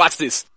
Watch this.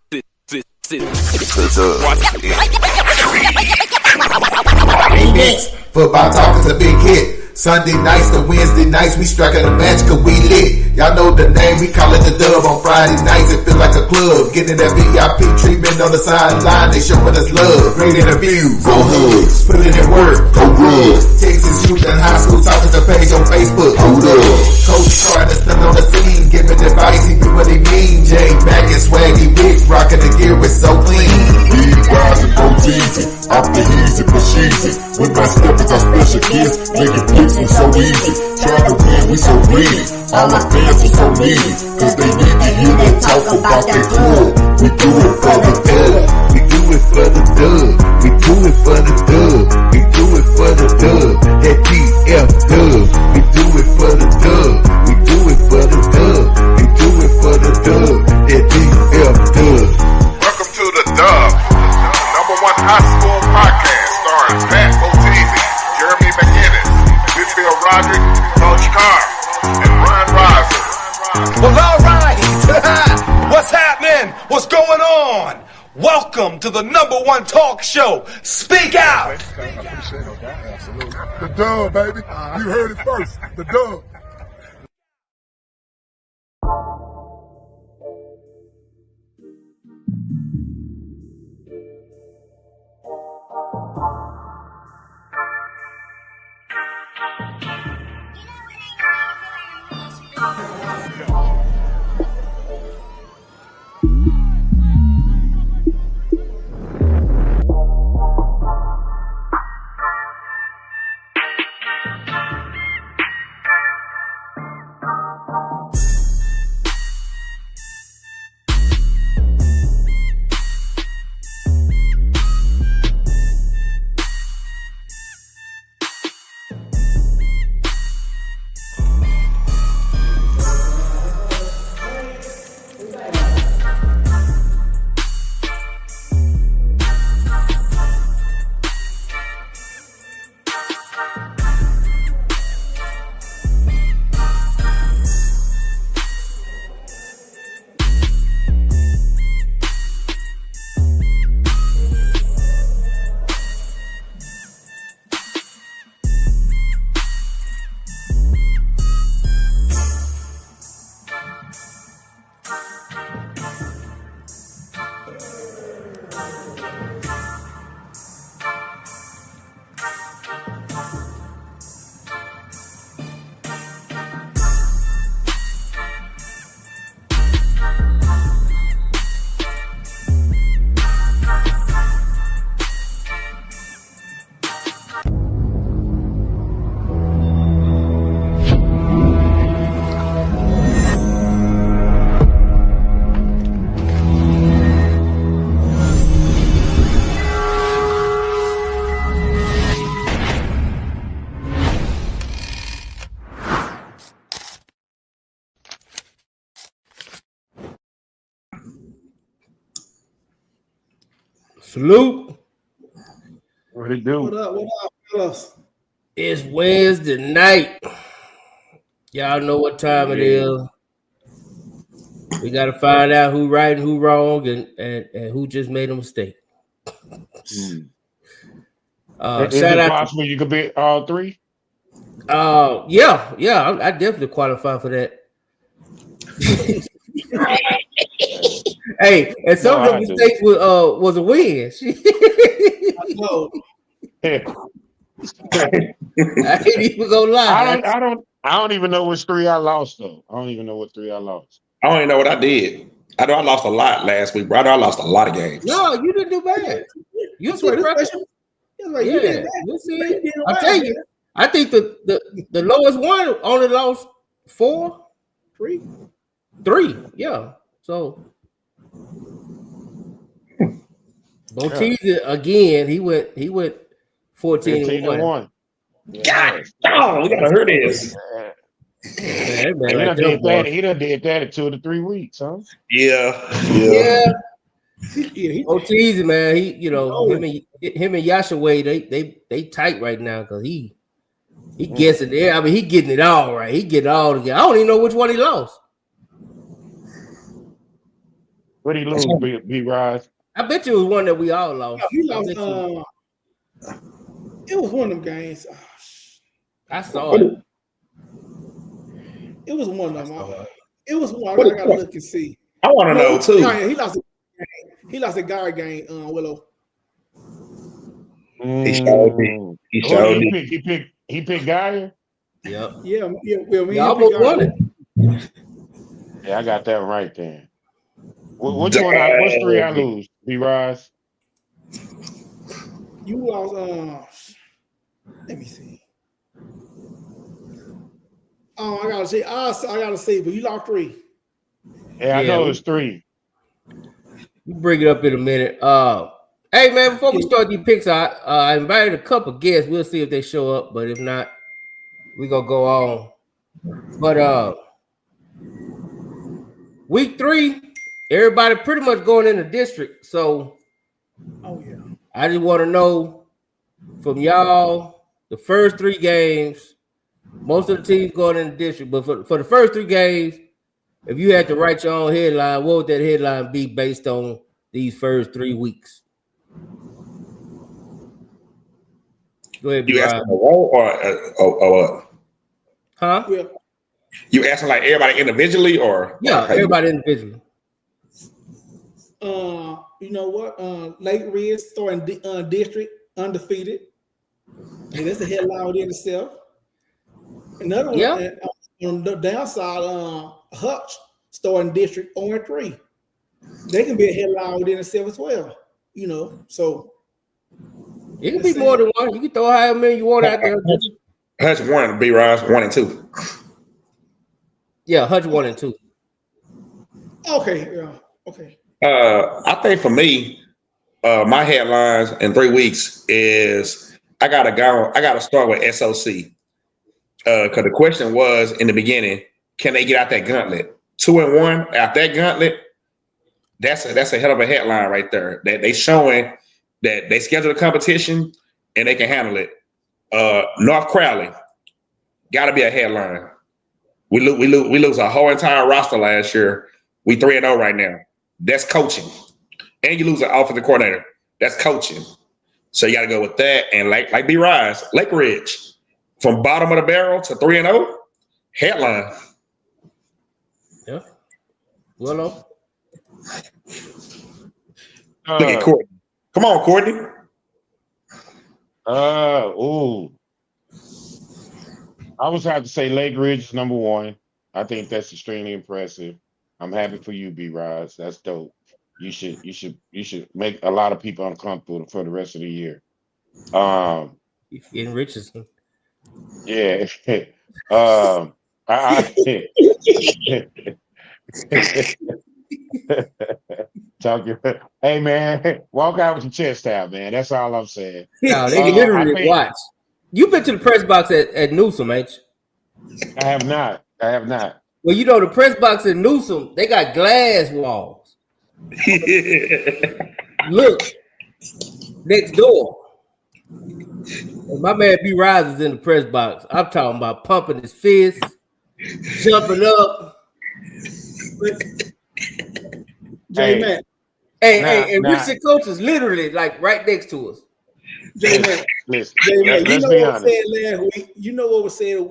Next, football talk is a big hit. Sunday nights to Wednesday nights, we striking a match cause we lit. Y'all know the name, we call it the Dub. On Friday nights, it feel like a club. Getting that VIP treatment on the sideline, they showing us love. Great interviews, go hugs, put in work, go rub. Texas youth and high school talking to page on Facebook, hold up. Coach Carter stuck on the scene, giving advice, he do what he mean. Jay Mack and Swaggy Wigs, rocking the gear, it's so clean. We rise and go easy, off the easy, push easy. When my steppers are special gifts, making pics and so easy. Trying to win, we so greedy. All my fans are so needy, cause they need to hear them talk about that club. We do it for the dub. We do it for the dub. We do it for the dub. We do it for the dub. That DF dub. We do it for the dub. We do it for the dub. We do it for the dub. That DF dub. Welcome to the Dub, number one high school podcast starring Matt Oteezy, Jeremy McInnes, Whitfield Roderick, Coach Carr, and Ron Riser. Well, all right. What's happening? What's going on? Welcome to the number one talk show. Speak out. The Dub, baby. You heard it first. The Dub. Salute. What it do? What up, fellas? It's Wednesday night. Y'all know what time it is. We got to find out who right and who wrong and who just made a mistake. Is Shout it out possible you could be all three? Yeah, I definitely qualify for that. Hey, and some of the mistakes was a win. I know. I ain't even gonna lie. I don't even know which three I lost though. I don't even know what three I lost. I don't even know what I did. I know I lost a lot last week, bro. I know I lost a lot of games. No, you didn't do bad. You see, I tell you, I think the lowest one only lost 3. Yeah. So Boteezy again, he went 14-1. God, oh, we gotta hear this. Man, he done did that in 2 to 3 weeks, huh? Yeah. Boteezy, man, him and Yashaway, they tight right now because he guessing there. I mean, he getting it all right. He getting it all together. I don't even know which one he lost. What he lose? B Rise. I bet you it was one that we all lost. He I lost. bet you- It was one of them games. I saw it. It was one of them. saw it. It was one. I gotta look and see. I want to know too. He lost. He lost a guard game. Willow. He showed me. He showed me. He picked Guy. Yep. Yeah. Well, You almost won it. Yeah, I got that right then. Which one? Which three I lose? B Rise. You lost. Let me see. Oh, I gotta see. I gotta see. But you lost 3. Yeah, I know it's 3. We'll bring it up in a minute. Hey man, before we start these picks, I invited a couple guests. We'll see if they show up, but if not, we gonna go on. But week 3, everybody pretty much going in the district. So I just want to know from y'all the first 3 games. Most of the teams going in the district, but for the first 3 games, if you had to write your own headline, what would that headline be based on these first 3 weeks? Go ahead, You asking a roll or huh? Yeah. You asking like everybody individually or everybody individually. You know what? Lake Ridge starting district undefeated. And that's a headline within itself. Another one on the downside, Hutch starting district 0-3. They can be a headline within itself as well. You know, so it can be more than one. You can throw however many you want out there. Hutch 1, B Rise 1 and 2. Yeah, Hutch 1 and 2. Okay, yeah, okay. I think for me, my headlines in 3 weeks is I gotta start with SOC. Because the question was in the beginning, can they get out that gauntlet? 2-1 out that gauntlet. That's a hell of a headline right there. That they showing that they schedule a competition and they can handle it. North Crowley got to be a headline. We lose our whole entire roster last year. We 3-0 right now. That's coaching, and you lose an offensive coordinator. That's coaching. So you got to go with that. And like B Rise, Lake Ridge, from bottom of the barrel to 3-0, headline. Yeah. Willow. Look at Courtney. Come on, Courtney. I was have to say Lake Ridge is number 1. I think that's extremely impressive. I'm happy for you, B Rise. That's dope. You should make a lot of people uncomfortable for the rest of the year. In Richardson. Yeah. Hey man, walk out with your chest out, man. That's all I'm saying. No, they literally watch. You've been to the press box at Newsom, ain't you? I have not. Well, you know the press box at Newsom, they got glass walls. Look, next door. And my man B Rise is in the press box. I'm talking about pumping his fist, jumping up. J-Man. Hey, Richard Coach is literally like right next to us. J-Man. Listen, J-Man, let's you know be what was honest. said last week. You know what was said a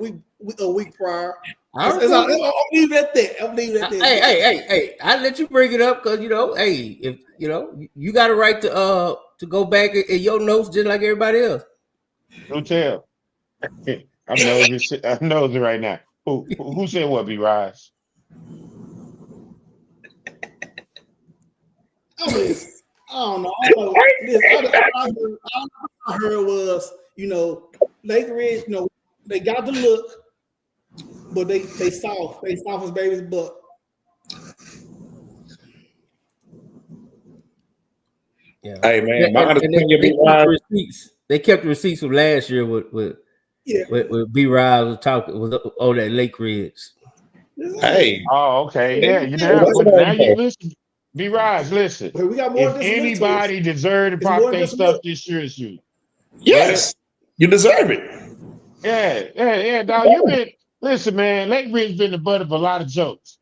week prior. I'm leaving it at that. Hey, I let you bring it up because if you got a right to go back in your notes just like everybody else. Don't tell. I'm nosy right now. Who said what, B Rise? I don't know. All I heard was, Lake Ridge, they got the look, but they soft. They soft as baby's butt. Yeah. Hey man, my understanding they kept the receipts from last year with B Rise was on that Lake Ridge. Hey. Oh, okay. Yeah, now you listen. B Rise, listen. But we got more. If anybody deserve to pop their stuff this year, it's you. Yes, you deserve it. Yeah, dog. Listen, man. Lake Ridge been the butt of a lot of jokes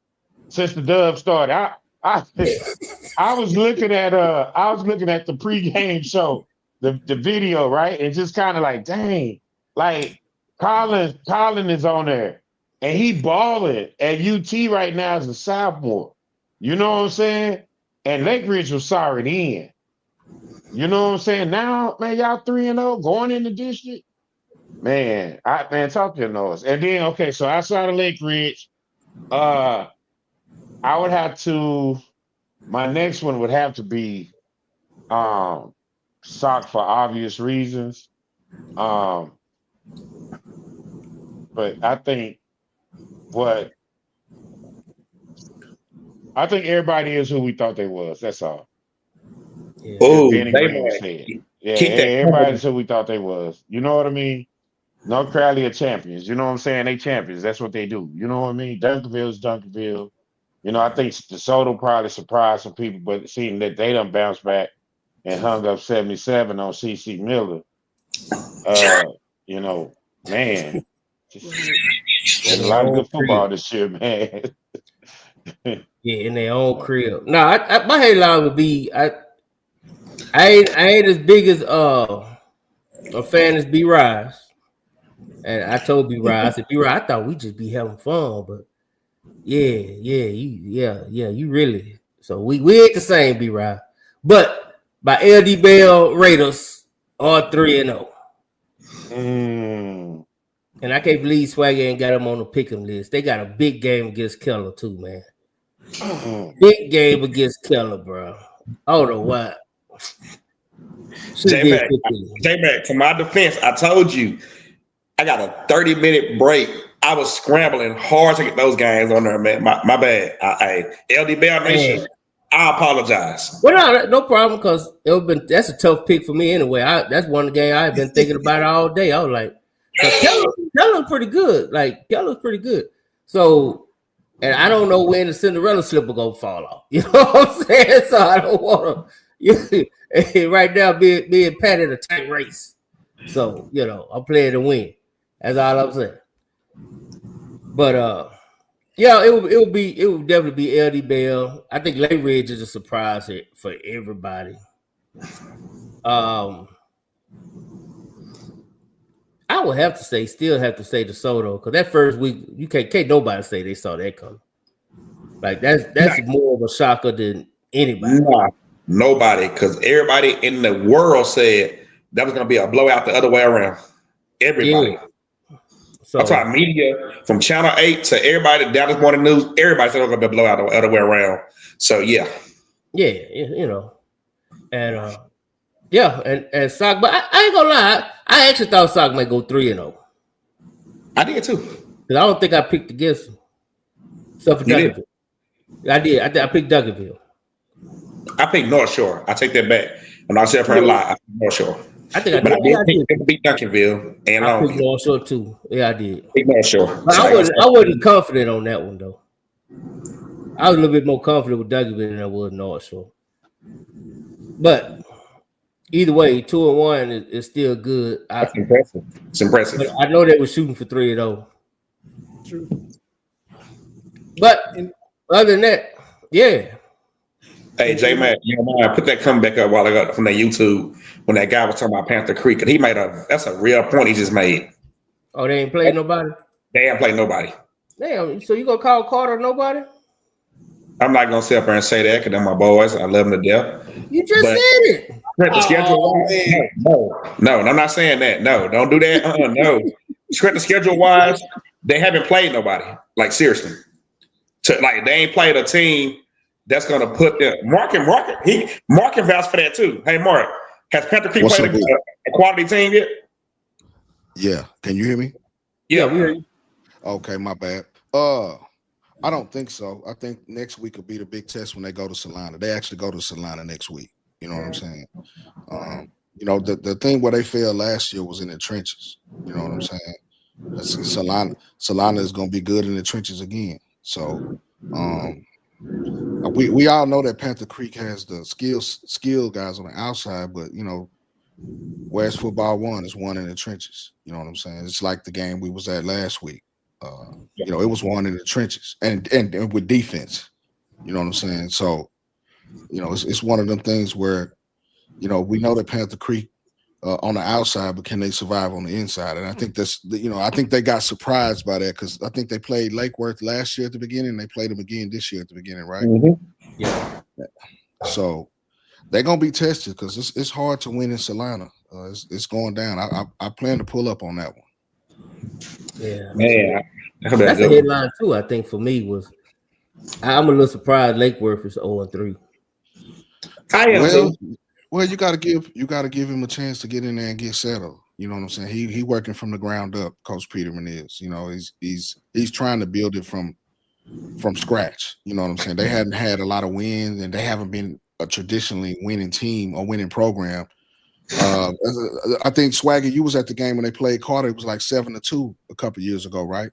since the dub started. I was looking at the pregame show, the video, right? And just kind of like, dang, like Colin is on there and he balling at UT right now as a sophomore. You know what I'm saying? And Lake Ridge was sorry then. You know what I'm saying? Now, man, y'all 3-0 going in the district. Man, talk to your nose. And then, okay, so outside of Lake Ridge, I would have to. My next one would have to be Sock for obvious reasons. But I think everybody is who we thought they was. That's all. Yeah. Oh, Benny Green said. Yeah, everybody's who we thought they was. You know what I mean? No Crowley are champions. You know what I'm saying? They champions. That's what they do. You know what I mean? Duncanville's Duncanville. You know, I think DeSoto probably surprised some people, but seeing that they done bounced back and hung up 77 on CC Miller, you know, man, there's a lot of good football this year, man. Yeah, in their own crib. No, my headline would be I ain't as big as a fan as B Rise. And I told B Rise, I said, B Rise, I thought we just be having fun, but you really. So we ain't the same, B Rise. But by LD Bell Raiders are 3-0. And I can't believe Swagger ain't got them on the pick'em list. They got a big game against Keller too, man. Big game against Keller, bro. I don't know what. J-Mac, for my defense, I told you I got a 30-minute break. I was scrambling hard to get those games on there, man. My bad. LD Bell Nation, I apologize. Well, no problem, because that's a tough pick for me anyway. That's one game I've been thinking about all day. I was like, Keller's pretty good. Like, Keller's pretty good. So, and I don't know when the Cinderella slipper gonna fall off. You know what I'm saying? So I don't want to. Right now, being Pat in a tight race. So, you know, I'm playing to win. That's all I'm saying. But yeah, it would definitely be LD Bell. I think Lake Ridge is a surprise for everybody. I would still have to say DeSoto, because that first week you can't nobody say they saw that coming. Like that's more of a shocker than anybody. Nobody, because everybody in the world said that was going to be a blowout the other way around. Everybody. Yeah. So, I'm talking media from Channel 8 to everybody, Dallas Morning News. Everybody said it was going to be a blowout the other way around. So, yeah. Yeah, you know. And, and Sock, but I ain't going to lie. I actually thought Sock might go 3-0. I did, too. Because I don't think I picked against him. Except for Duncanville. I did. I picked Duncanville. I picked North Shore. I take that back. I'm not saying for a lie. I picked North Shore. I think I did. I did beat Duncanville and I picked North Shore too. Yeah, I did. Pick North Shore. But I wasn't confident on that one though. I was a little bit more confident with Duncanville than I was North Shore. But either way, 2-1 is still good. That's impressive. It's impressive. But I know they were shooting for 3-0. True. But other than that, yeah. Hey, J-Mac, you know, I put that coming back up while I got from that YouTube when that guy was talking about Panther Creek, and he made that's a real point he just made. Oh, they ain't played nobody? They ain't played nobody. Damn, so you gonna call Carter nobody? I'm not gonna sit up there and say that because they're my boys. I love them to death. You just said it. The schedule no, I'm not saying that. No, don't do that. No. Script the schedule wise, they haven't played nobody. Like seriously. Like they ain't played a team that's gonna put them. Mark can vouch for that too. Hey Mark, has Panther Creek played a quality team yet? Yeah. Can you hear me? Yeah, we hear you. Okay, my bad. I don't think so. I think next week will be the big test when they go to Salina. They actually go to Salina next week. You know what I'm saying? You know, the thing where they failed last year was in the trenches. You know what I'm saying? Salina is gonna be good in the trenches again. So we all know that Panther Creek has the skill guys on the outside, but you know, where's football won is won in the trenches. You know what I'm saying? It's like the game we was at last week. You know, it was won in the trenches and with defense. You know what I'm saying? So, it's one of them things where, we know that Panther Creek on the outside, but can they survive on the inside? And I think I think they got surprised by that because I think they played Lake Worth last year at the beginning. They played them again this year at the beginning, right? Mm-hmm. Yeah. So they're gonna be tested because it's hard to win in Salina. It's going down. I plan to pull up on that one. Yeah. Man, That's a headline too. I think for me was I'm a little surprised Lake Worth is 0-3. I am Well, too. you got to give him a chance to get in there and get settled. You know what I'm saying? He working from the ground up. Coach Peterman is. He's trying to build it from scratch. You know what I'm saying? They hadn't had a lot of wins, and they haven't been a traditionally winning team or winning program. I think Swagger, you was at the game when they played Carter. It was like 7-2 a couple years ago, right?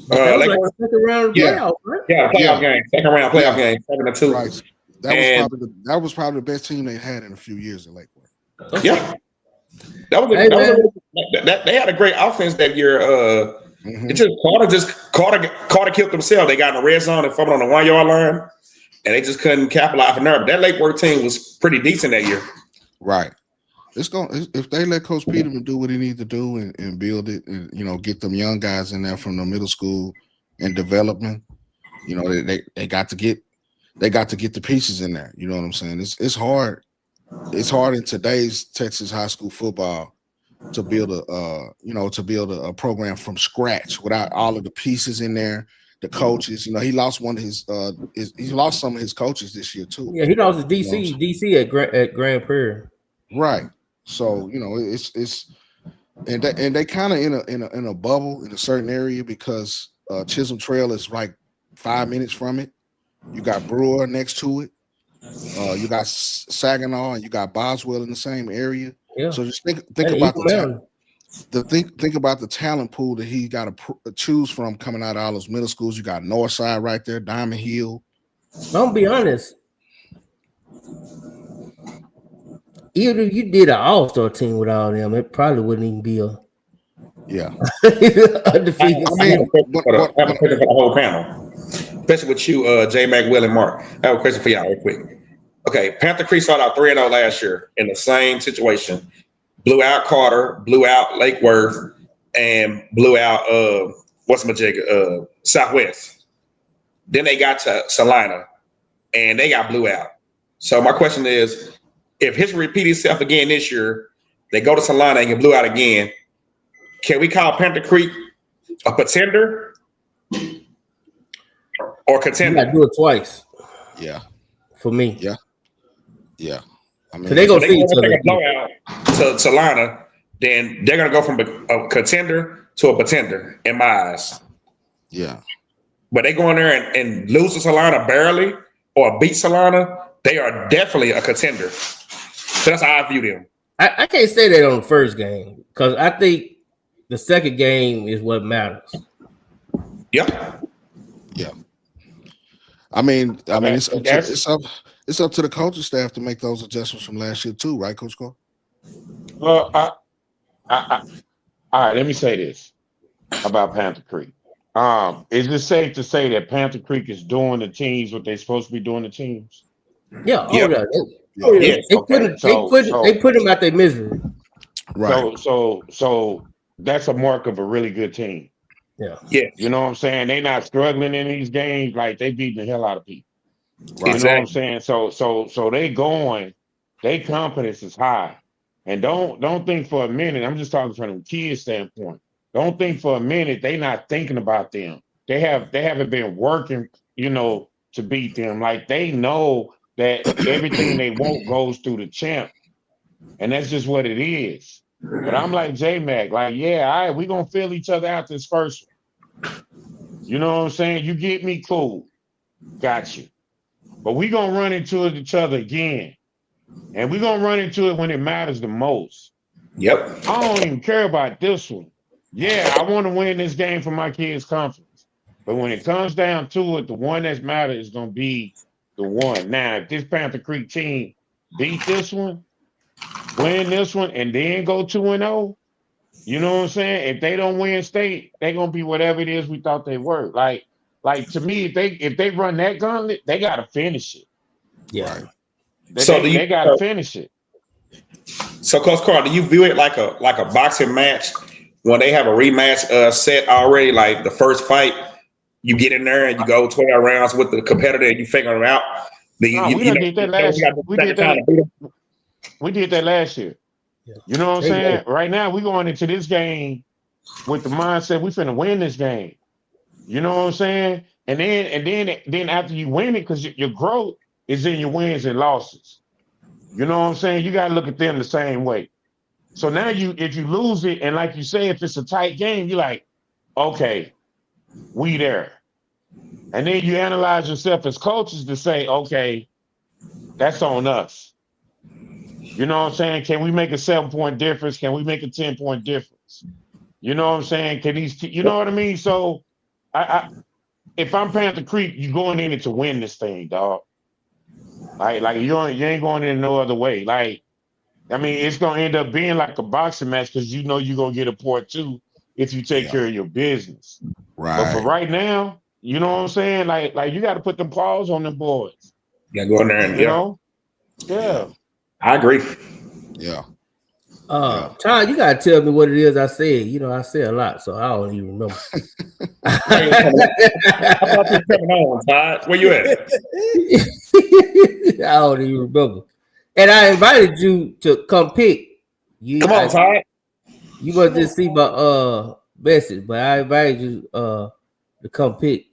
That was Lake like Worth, the second round of the playoffs, right? yeah, playoff game, second round playoff game, 7-2. Right. That was probably the best team they had in a few years at Lake Worth. Okay. Yeah, they had a great offense that year. Mhm. It just Carter killed themselves. They got in the red zone and fumbled on the 1 yard line, and they just couldn't capitalize from there. But that Lake Worth team was pretty decent that year. Right. If they let Coach Peterman do what he needs to do and build it and get them young guys in there from the middle school and development, they got to get the pieces in there. You know what I'm saying? It's hard. It's hard in today's Texas high school football to build a program from scratch without all of the pieces in there. The coaches, he lost one of he lost some of his coaches this year too. Yeah, he lost his DC at Grand Prairie. Right. So it's and they kind of in a bubble in a certain area because Chisholm Trail is like 5 minutes from it. You got Brewer next to it. You got Saginaw and you got Boswell in the same area. Yeah. So just think about think about the talent pool that he got to choose from coming out of all those middle schools. You got Northside right there, Diamond Hill. I'll be honest. Even if you did an all-star team with all them, it probably wouldn't even be undefeated. I have a question for the whole panel, especially with you, J. Mac, Will, and Mark. I have a question for y'all real quick. Okay, Panther Creek started out 3-0 last year in the same situation. Blew out Carter, blew out Lake Worth, and blew out Southwest. Then they got to Salina, and they got blew out. So my question is, if history repeats itself again this year, they go to Salina and get blew out again. Can we call Panther Creek a pretender or contender? You gotta do it twice. Yeah. For me. Yeah. Yeah. I mean, they gonna see each other. Take a blowout to Salina, then they're gonna go from a contender to a pretender in my eyes. Yeah. But they go in there and lose to Salina barely or beat Salina, they are definitely a contender. So that's how I view them. I can't say that on the first game because I think the second game is what matters. Yep. Yeah. I mean, it's up to the coaching staff to make those adjustments from last year too, right, Coach Cole? Well, all right. Let me say this about Panther Creek. Is it safe to say that Panther Creek is doing the teams what they're supposed to be doing the teams? Yeah. Yes. They put them out their misery. Right. So that's a mark of a really good team. Yeah. Yes. You know what I'm saying? They're not struggling in these games, like they beating the hell out of people. Right. You know what I'm saying? So they going, their confidence is high. And don't think for a minute, I'm just talking from a kid's standpoint. Don't think for a minute they not thinking about them. They haven't been working, to beat them. Like they know that everything they want goes through the champ. And that's just what it is. But I'm like J-Mac, like, yeah, all right, we're gonna fill each other out this first one. You know what I'm saying? You get me, cool. Got you. But we're gonna run into each other again. And we're gonna run into it when it matters the most. Yep. I don't even care about this one. Yeah, I want to win this game for my kids' confidence. But when it comes down to it, the one that matters is gonna be the one. Now, if this Panther Creek team beat this one, win this one, and then go 2-0, you know what I'm saying? If they don't win state, they're gonna be whatever it is we thought they were. Like Like to me, if they run that gauntlet, they gotta finish it. Yeah. They gotta finish it. So, Coach Carl, do you view it like a boxing match when they have a rematch set already? Like the first fight, you get in there and you go 12 rounds with the competitor and you figure them out. We did that last year. We did that last year. Yeah. You know what I'm saying? Right now, we going into this game with the mindset we finna win this game. You know what I'm saying? And then after you win it, because your growth is in your wins and losses. You know what I'm saying? You gotta look at them the same way. So now if you lose it, and like you say, if it's a tight game, you're like, okay, we there. And then you analyze yourself as coaches to say, okay, that's on us. You know what I'm saying? Can we make a 7-point difference? Can we make a 10-point difference? You know what I'm saying? You know what I mean? So if I'm Panther Creek, you going in it to win this thing, dog. Like you ain't going in no other way. Like, I mean, it's gonna end up being like a boxing match because you know you're gonna get a part 2 if you take care of your business. Right. But for right now, you know what I'm saying? Like you got to put them paws on them boys. Yeah, go in there and you know. Yeah. I agree. Yeah. Todd, you gotta tell me what it is I said. You know, I say a lot, so I don't even remember. I thought you were coming on, Todd. Where you at? I don't even remember. And I invited you to come pick. Come on, Todd. You must just see my message, but I invited you to come pick.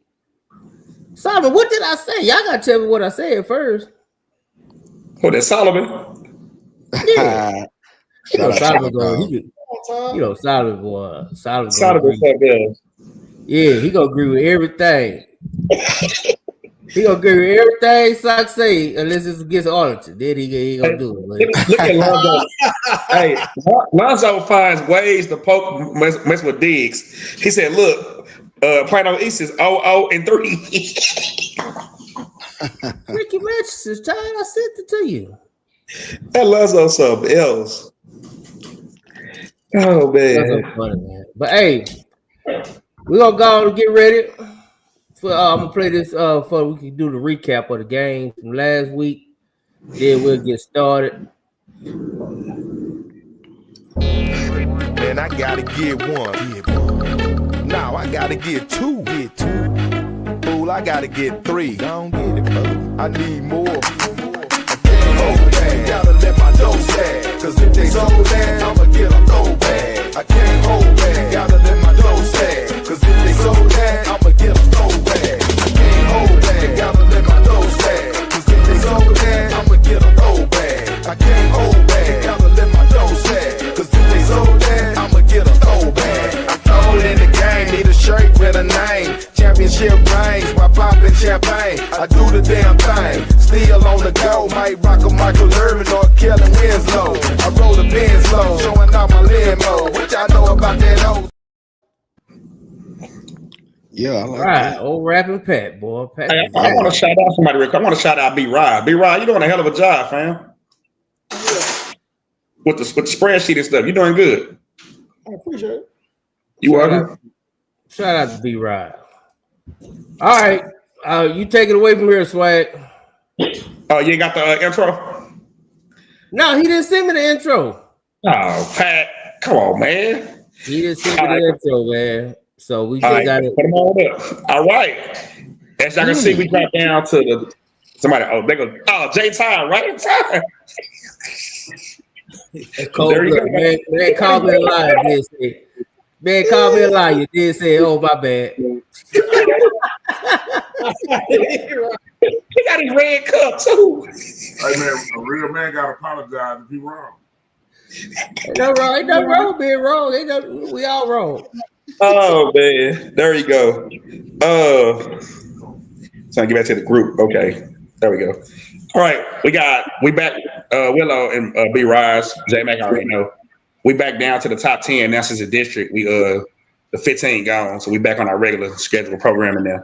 Solomon, what did I say? Y'all gotta tell me what I said first. Oh, that's Solomon. Yeah. Solomon boy. Yeah, he gonna agree with everything. He gonna agree with everything Sock say unless it's against Arlington. Then he gonna do it. Look at Lonzo. Hey, Lonzo finds ways to mess with Diggs. He said, "Look, Plano East is 0-0-3." Ricky Manchester, Todd, I sent it to you. That Lonzo something else. Oh man. That's so funny, man. But hey, we're gonna go and get ready. I'm gonna play this for we can do the recap of the game from last week. Then we'll get started. Man, I gotta get one. Now I gotta get two. Fool, I gotta get 3. Don't get it, fool. I need more. I gotta let my dough stand. Cause if they sold that, I'ma get a throw bag. I can't hold back. Gotta let my dough stand. Cause if they sold that, I'ma get a throw bag. I can't hold back. Gotta let my dough stand. Cause if they sold that, I'ma get a throw bag. I can't hold back. Gotta let my dough stand. Cause if they sold that, I'ma get a throw bag. I'm thrown in the game, need a shirt with a name. Championship rings while popping champagne. I do the damn thing, still on the go. Might rock a Michael Irvin or Kellen Winslow. I roll the Benz low, showing out my limo. What y'all know about that old? Yeah, I like Right, that. old rapping Pat, boy. Pat, Hey, I want to shout out somebody real quick. I want to shout out B-Rod. B-Rod, you're doing a hell of a job, fam. With the spreadsheet and stuff. You're doing good. I appreciate it. You welcome. Shout out to B-Rod. All right, you take it away from here, Swag. Oh, you ain't got the intro? No, he didn't send me the intro. Oh, Pat, come on, man. He didn't send me the intro, man. So we just got to put them all up. All right. As y'all can see, we got down to somebody. Oh, they go. Oh, Jay Ty, right in time. Cold blood, man. Call me a liar. Man, call me a liar. You did say, oh, my bad. He got his red cup, too. Hey, man, a real man got to apologize if he wrong. Ain't no wrong being wrong. We all wrong. Oh, man. There you go. So I get back to the group. Okay. There we go. All right. We back. Willow and B Rise. J Mac already know. We back down to the top 10. Now since the district, we the 15 gone. So we back on our regular scheduled programming now.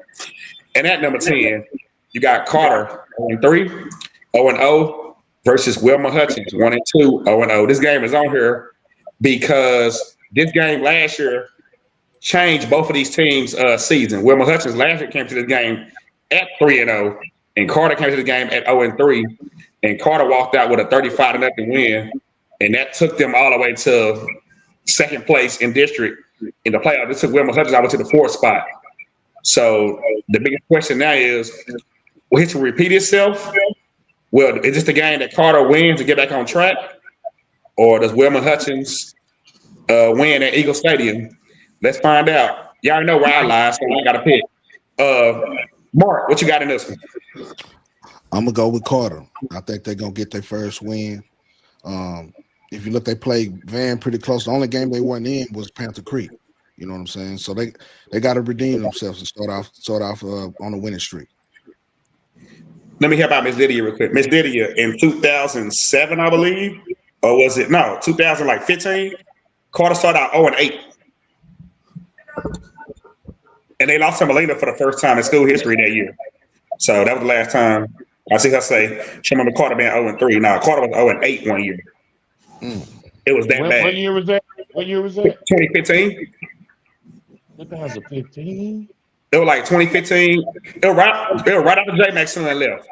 And at number 10, you got Carter 0-3, 0-0 versus Wilma Hutchins 1-2, 0-0. This game is on here because this game last year, changed both of these teams' season. Wilma Hutchins last year came to this game at 3-0, and Carter came to the game at 0-3, and Carter walked out with a 35-0 win, and that took them all the way to second place in district in the playoff. This took Wilma Hutchins all the way to the 4th spot. So the biggest question now is, will history repeat itself? Well, is this the game that Carter wins to get back on track, or does Wilma Hutchins win at Eagle Stadium? Let's find out. Y'all know where I lie, so I got to pick. Mark, what you got in this one? I'm gonna go with Carter. I think they're gonna get their first win. If you look, they played Van pretty close. The only game they weren't in was Panther Creek. You know what I'm saying? So they got to redeem themselves and start off on a winning streak. Let me hear about Miss Lydia real quick. Miss Lydia in 2007, I believe, or was it 2015? Carter started out 0-8, and they lost to Molina for the first time in school history that year. So that was the last time I see her say she remember Carter being 0-3. Now Carter was 0-8 one year. It was that bad. What year was that? 2015. 2015. It was like 2015. It was right after J Max son left.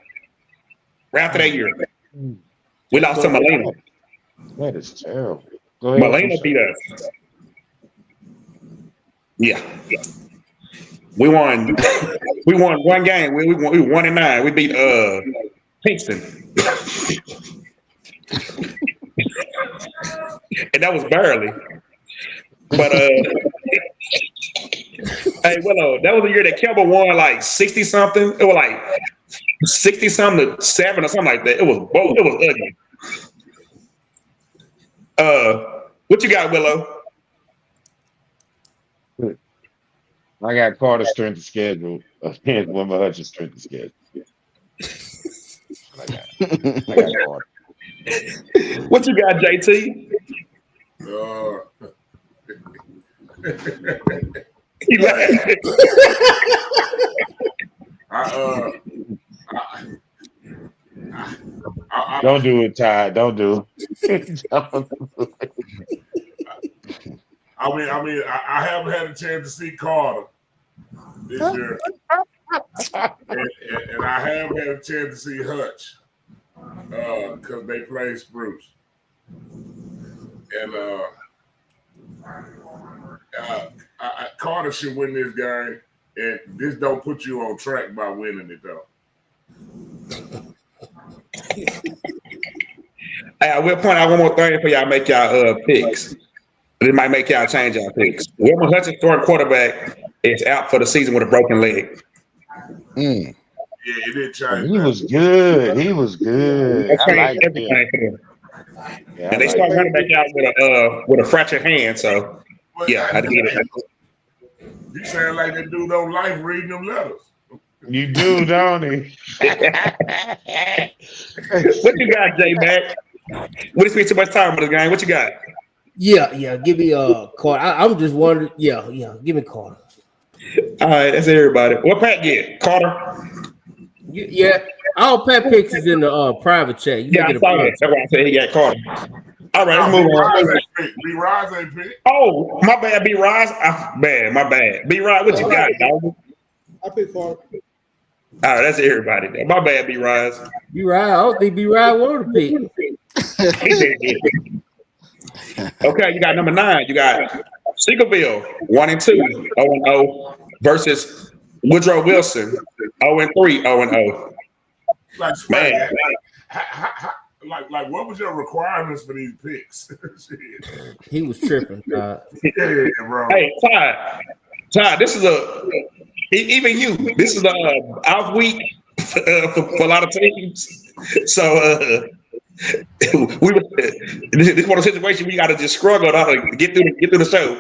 Right after that year, we lost to Molina. That is terrible. Go ahead. Molina beat us. Yeah. We won. We won one game. We won 1-9. We beat Kingston, and that was barely. But hey Willow, that was the year that Kemba won like 60 something. It was like 60 something to 7 or something like that. It was both. It was ugly. What you got, Willow? I got Carter's strength of schedule. Wilma Hutchins' strength of schedule. I got Carter. What you got, JT? He laughed. Don't do it, Ty. Don't do it. I haven't had a chance to see Carter this year, and I have had a chance to see Hutch because they play Spruce, and Carter should win this game, and this don't put you on track by winning it though. Hey, I will point out one more thing for y'all make y'all picks. It might make y'all change y'all picks. Wilma Hutchins, starting quarterback, is out for the season with a broken leg. Yeah, it did change. He was good. He was good. I like everything. Yeah, and they start running back out with a fractured hand. So yeah, I get it. You sound like that dude on Life reading them letters. You do, don't he? What you got, J-Mac? We spent too much time with this game. What you got? Yeah. Give me Carter. I'm just wondering. Yeah. Give me Carter. All right, that's everybody. What Pat get? Carter. Yeah. All Pat picks is in the private chat. You I saw that. That's why I said he got Carter. All right, let's move on. B-Rise ain't picked. Oh, my bad, B-Rise. My bad. B-Rise, what you got, dog? I picked Carter. All right, that's everybody. My bad, B-Rise. B-Rise, I don't think B-Rise wanted to pick. Okay, you got number 9. You got Seagoville, 1-2, 0-0 versus Woodrow Wilson, 0-3, 0-0. Man, like, what was your requirements for these picks? He was tripping. Yeah, bro. Hey, Todd, this is even you. This is a off week for a lot of teams. So this is one of the situations we got to just struggle to get through the show.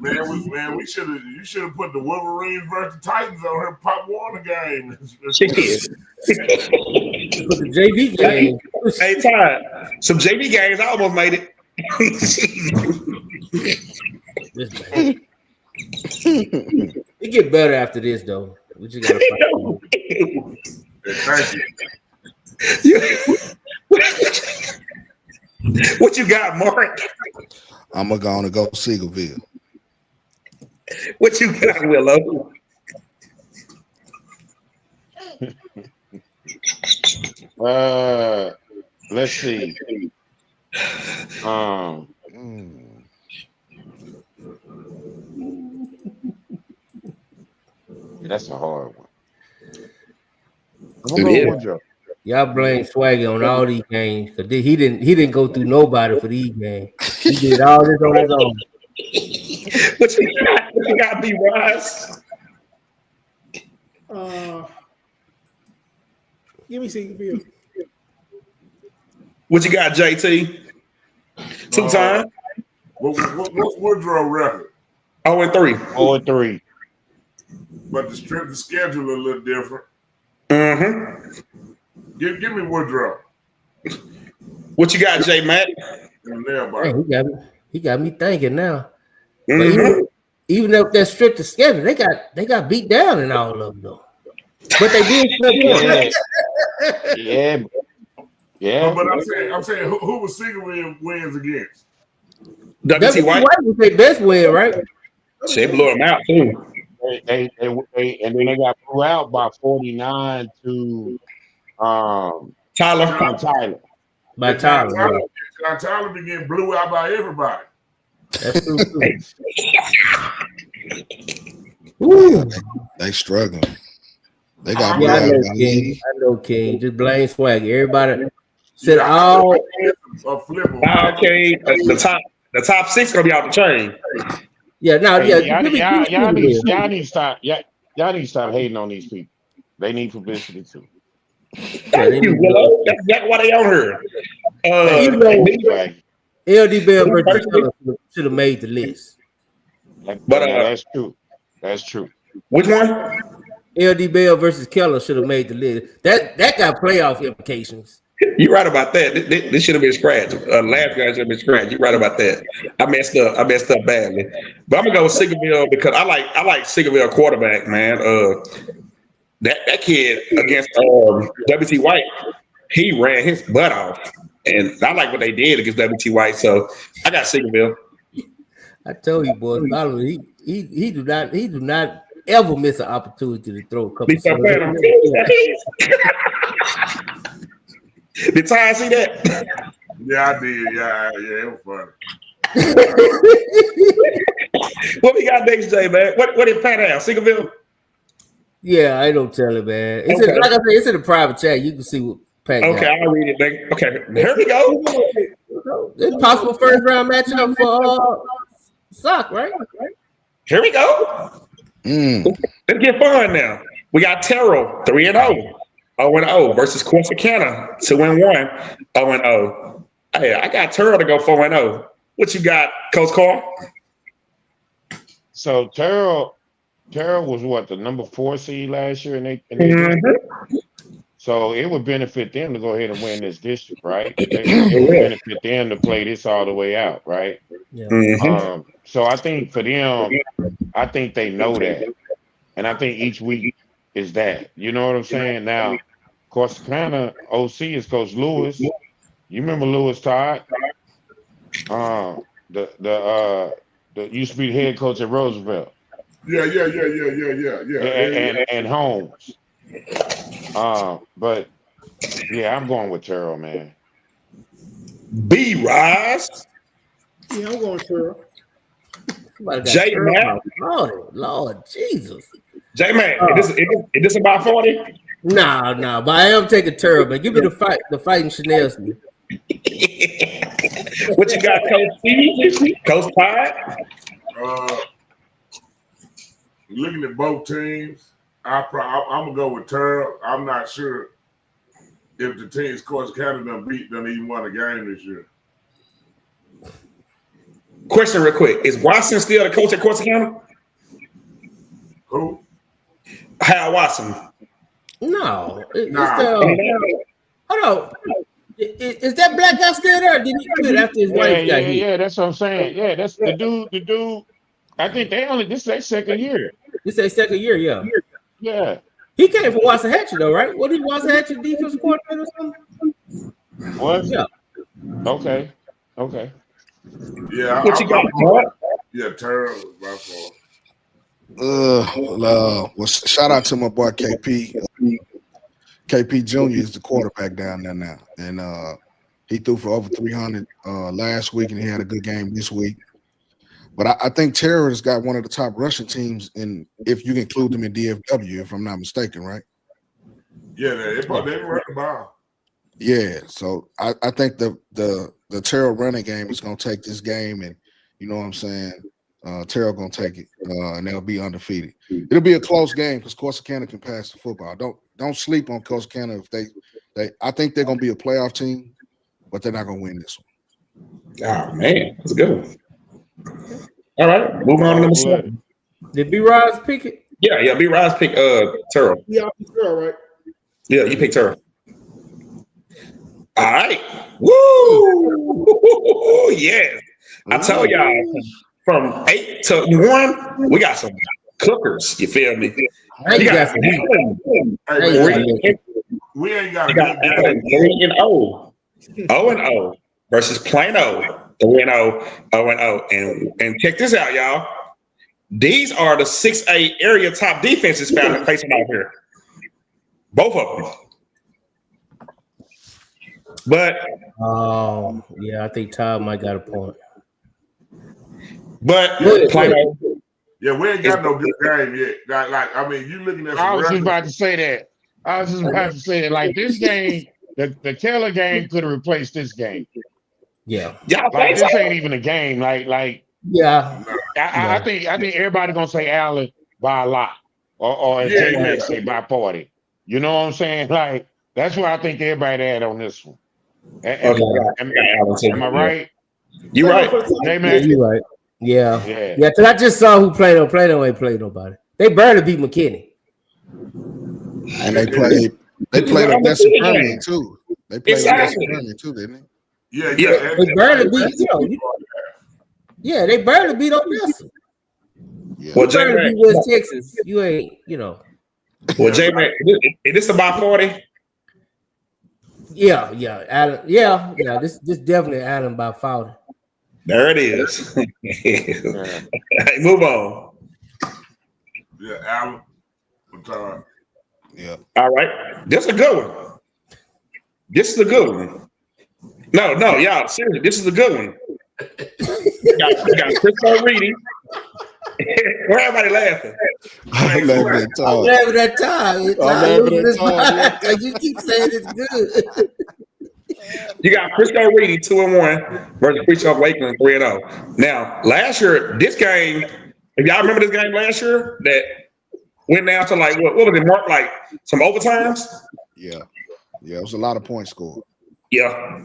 Man, you should have put the Wolverines versus Titans on her Pop Warner game. Shit. The JV game. Hey, Todd, some JV games. I almost made it. It get better after this, though. We just gotta Thank you. What you got, Mark? I'm gonna go Seagoville. What you got, Willow? Let's see. That's a hard one. I'm gonna go with Woodrow. Y'all blame Swaggy on all these games because he didn't go through nobody for these games. He did all this on his own. What you got, B Wise? Give me Bill. What you got, JT? 2 times. What's Woodrow record? 0-3. 0-3. But the strength of schedule a little different. Mm-hmm. Give me Woodrow. What you got, J Mac? Man, he got me thinking now. Mm-hmm. But even though that strict schedule, they got beat down in all of them though. But they did Yeah. But I'm saying who was Siegel wins against? WT White was their best win, right? She blew him out too. They and then they got blew out by 49 to Tyler. By Tyler. Tyler be getting blew out by everybody. That's true. They struggling. They got I know King. Just blame Swaggy. Everybody said all. Okay, the top 6 gonna be out the chain. Yeah, now y'all need to stop. Y'all need to stop hating on these people. They need publicity too. Thank you, Willow. That's exactly why they on her. LD Bell versus Keller should have made the list. But that's true. That's true. Which one? LD Bell versus Keller should have made the list. That got playoff implications. You're right about that. This should have been scratched. Last guy should have been scratched. You're right about that. I messed up badly. But I'm gonna go with Sigerville because I like Sigerville quarterback, man. That kid against WT White, he ran his butt off, and I like what they did against WT White. So I got Sigerville. I told you, boys, he do not ever miss an opportunity to throw a couple. Did Ty see that? Yeah, I did. Yeah, it was funny. What we got next, Jay, man? What did Pat have? Sigerville? Yeah, I don't tell it, man. It's like I said, it's in the private chat. You can see what Pat got. Okay, I'll read it, man. Okay, here we go. It's possible first round matchup for Sock, right? Here we go. Let's get fun now. We got Terrell 3-0. 0-0 versus Corsicana 2-1. 0-0. Hey, I got Terrell to go 4-0. What you got, Coach Carl? So Terrell was what, the number 4 seed last year, so it would benefit them to go ahead and win this district, right? It would benefit them to play this all the way out, right? Yeah. So I think for them, I think they know that, and I think each week is that. You know what I'm saying? Now, Corsicana OC is Coach Lewis. You remember Lewis Todd? The used to be the head coach at Roosevelt. Yeah. And Holmes. But yeah, I'm going with Terrell, man. B Rise. Yeah, I'm going Terrell. J Man. Lord Jesus. J Man, is this about 40? No, but I am taking Terrell, man. Give me the fighting Chanel. What you got, Coach Steve? Coach Pie? Looking at both teams, I'm gonna go with Terrell. I'm not sure if the teams Corsicana done even won a game this year. Question real quick. Is Watson still the coach at Corsicana? Who? Hal Watson. No. Hold on. Is that black guy still there? Or did he quit after his wife got hit? Yeah, that's what I'm saying. Yeah, that's the dude. I think this is their second year. This is their second year, yeah. Yeah. He came from Waxahachie, though, right? What did Waxahachie defense coordinator or something? What? Yeah. Okay. Yeah. What you got? Yeah, Terrell by far. Well, shout out to my boy KP. KP Jr. is the quarterback down there now, and he threw for over 300 last week, and he had a good game this week. But I think Terror has got one of the top rushing teams, in if you include them in DFW, if I'm not mistaken, right? Yeah, they run the ball. Yeah, so I think the Terrell running game is going to take this game, and you know what I'm saying. Terrell going to take it, and they'll be undefeated. It'll be a close game because Corsicana can pass the football. Don't sleep on Corsicana if they. I think they're going to be a playoff team, but they're not going to win this one. Oh man, that's a good one. All right, move on to number 7. Did B Rise pick it? Yeah, B Rise pick Terrell. Yeah, Terrell, right? Yeah, you picked Terrell. All right. Woo! Yes. I tell y'all, from 8 to 1, we got some cookers. You feel me? We got some heat. We ain't got a good game. 3-0. 0-0 versus Plano. 3-0, 0-0. And check this out, y'all. These are the 6A area top defenses found facing out here. Both of them. But yeah, I think Todd might got a point. But Plano, yeah, we ain't got no good game yet. Like I mean, you looking at. I was just about to say that. Like this game, the Taylor game could have replaced this game. Yeah. Like this ain't even a game. Like. Yeah. I think everybody gonna say Allen by a lot, or as J-Mac say by 40. You know what I'm saying? Like that's where I think everybody at on this one. Am I right? You're right. J-Mac? You're right. Yeah. Because I just saw who played on. Plano ain't played nobody. They barely beat McKinney. And they played Odessa Permian too. They played Odessa Permian too, didn't they? Yeah. They barely beat. Yeah, they barely beat Odessa. Yeah. Well, J-Mac, beat West Texas. You ain't, Well, J-Mac, is this about 40? Yeah, Allen. Yeah. This definitely Allen by 40. There it is. Hey, move on. Yeah, Allen. I'm tired. Yeah. All right. This is a good one. No, y'all, seriously, this is a good one. We got Crisco Reedy. Where everybody laughing? I'm laughing at Todd. I'm laughing at Todd. You keep saying it's good. You got Crisco Reedy 2-1 versus Preacher of Lakeland 3-0. Now, last year, this game, if y'all remember this game last year, that went down to like what was it, Mark? Like some overtimes? Yeah, it was a lot of points scored. Yeah.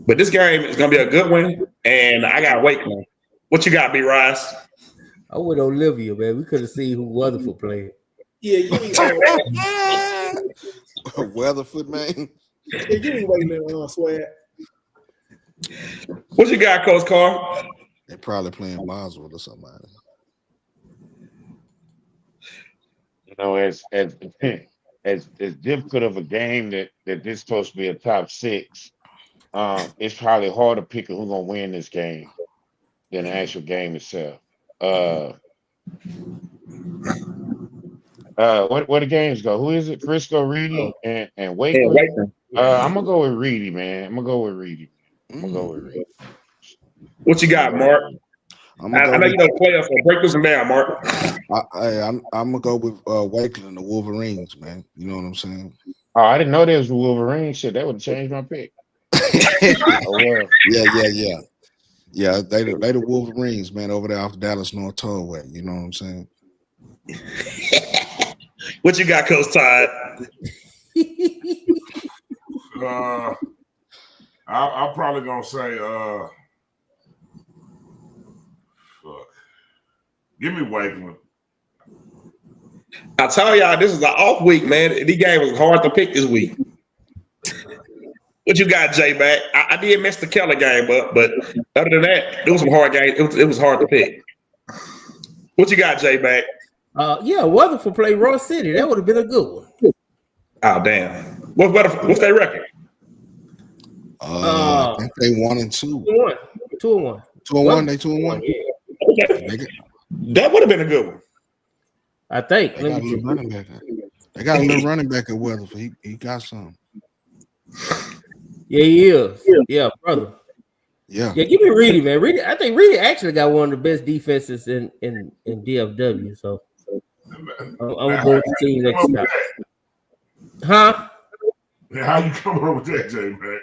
But this game is gonna be a good one, and I got Wakeland. What you got, B Rice? I went Olivia, man. We could have seen who Weatherford played. Yeah, you Weatherford, man. Yeah, you ain't waiting on Swag. What you got, Coach Carr? They probably playing Boswell or somebody. You know, as difficult of a game that this is supposed to be a top 6, it's probably hard to pick who's gonna win this game than the actual game itself. Where the games go? Who is it? Frisco, Reedy, and Wakeland. I'm gonna go with Reedy, man. I'm gonna go with Reedy. What you got, Mark? I know you don't play us, so break this down, Mark. I'm gonna go with Wakeland, the Wolverines, man. You know what I'm saying? Oh, I didn't know there was the Wolverines. Shit, that would have changed my pick. Yeah. They the Wolverines, man, over there off Dallas North Tollway. You know what I'm saying? What you got, Coach Todd? I'm probably gonna say give me Wakeland. I tell y'all, this is an off week, man. These games was hard to pick this week. What you got, J-Mac? I did miss the Keller game, but other than that, it was some hard games. It was hard to pick. What you got, J-Mac? Weatherford played Ross City. That would have been a good one. Oh, damn. What's their record? I think they 1-2. 2-1. 2-1. They 2-1. Yeah. Okay. That would have been a good one. I think. They got a little running back. They got a little running back at Weatherford. He got some. Yeah, he is. Yeah, brother. Yeah. Yeah, give me Reedy, man. Reedy, I think Reedy actually got one of the best defenses in DFW. So I'm gonna go with the team next time. Huh? How you coming up with that, Jay, man?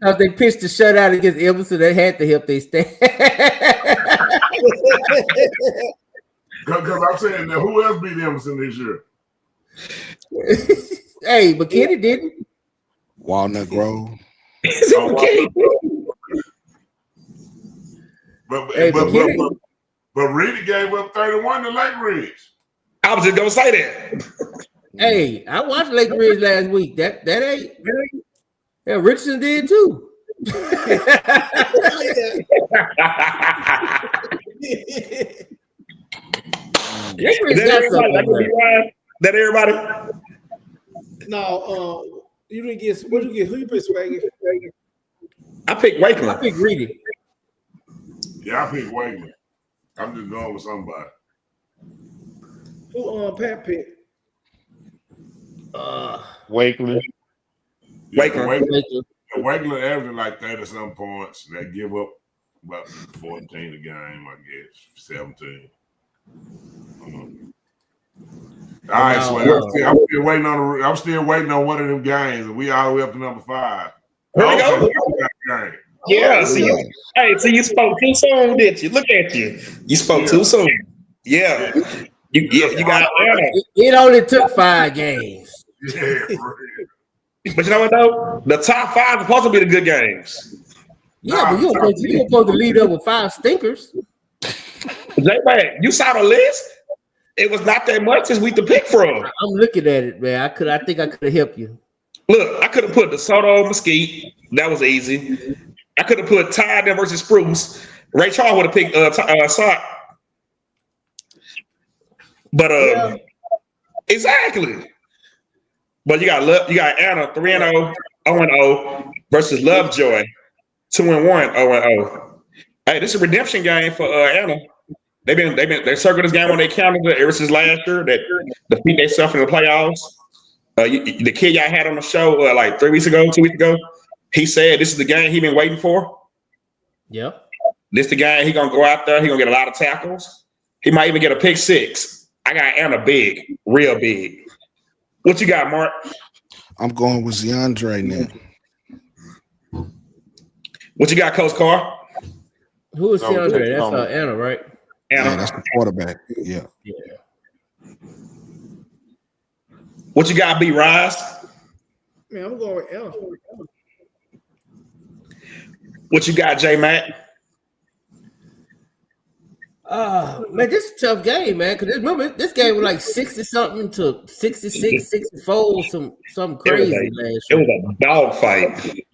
Because they pitched the shutout against Emerson, they had to help their stand. Because I'm saying that who else beat Emerson this year? Hey, McKinney didn't. Walnut Grove. But Reedy gave up 31 to Lake Ridge. I was just gonna say that. Hey, I watched Lake Ridge last week. That ain't. Yeah, Richardson did too. That everybody? No, you didn't get. What did you get? Who you picked, Swaggy? I picked Wakeland. I picked Reedy. Yeah, I picked Wakeland. I'm just going with somebody. Who Pat picked? Wakeland. Yeah, Wakeland averaging like 30-some points. They give up about 14 a game, I guess, 17. All right, so I'm still waiting on one of them games, and we all the way up to number 5. Here we go. Yeah, see, you spoke too soon, didn't you? Look at you. You spoke too soon. Yeah. You got it only took 5 games. Yeah, but you know what though? The top 5 are supposed to be the good games. Yeah, but you're supposed to lead up with 5 stinkers. J-Man, you saw the list? It was not that much this week to pick from. I'm looking at it, man. I think I could have helped you. Look, I could have put DeSoto Mesquite. That was easy. I could have put Tide versus Spruce. Ray Charles would have picked Sock. But exactly. But you got Anna 3-0, 0-0 versus Lovejoy 2-1, 0-0. Hey, this is a redemption game for Anna. They circled this game on their calendar ever since last year that defeat themselves in the playoffs. The kid y'all had on the show like 2 weeks ago, he said this is the game he been waiting for. Yeah. This the game he gonna go out there. He gonna get a lot of tackles. He might even get a pick 6. I got Anna big, real big. What you got, Mark? I'm going with Zeandre now. What you got, Coach Carr? Who is Zeandre? That's Anna, right? Anna. Yeah, that's the quarterback. Yeah. What you got, B Rise? Man, I'm going with Anna. What you got, J Matt? Man, this is a tough game, man. Because remember, this game was like 60-something to 66, 64, something crazy last year. It was a dog fight.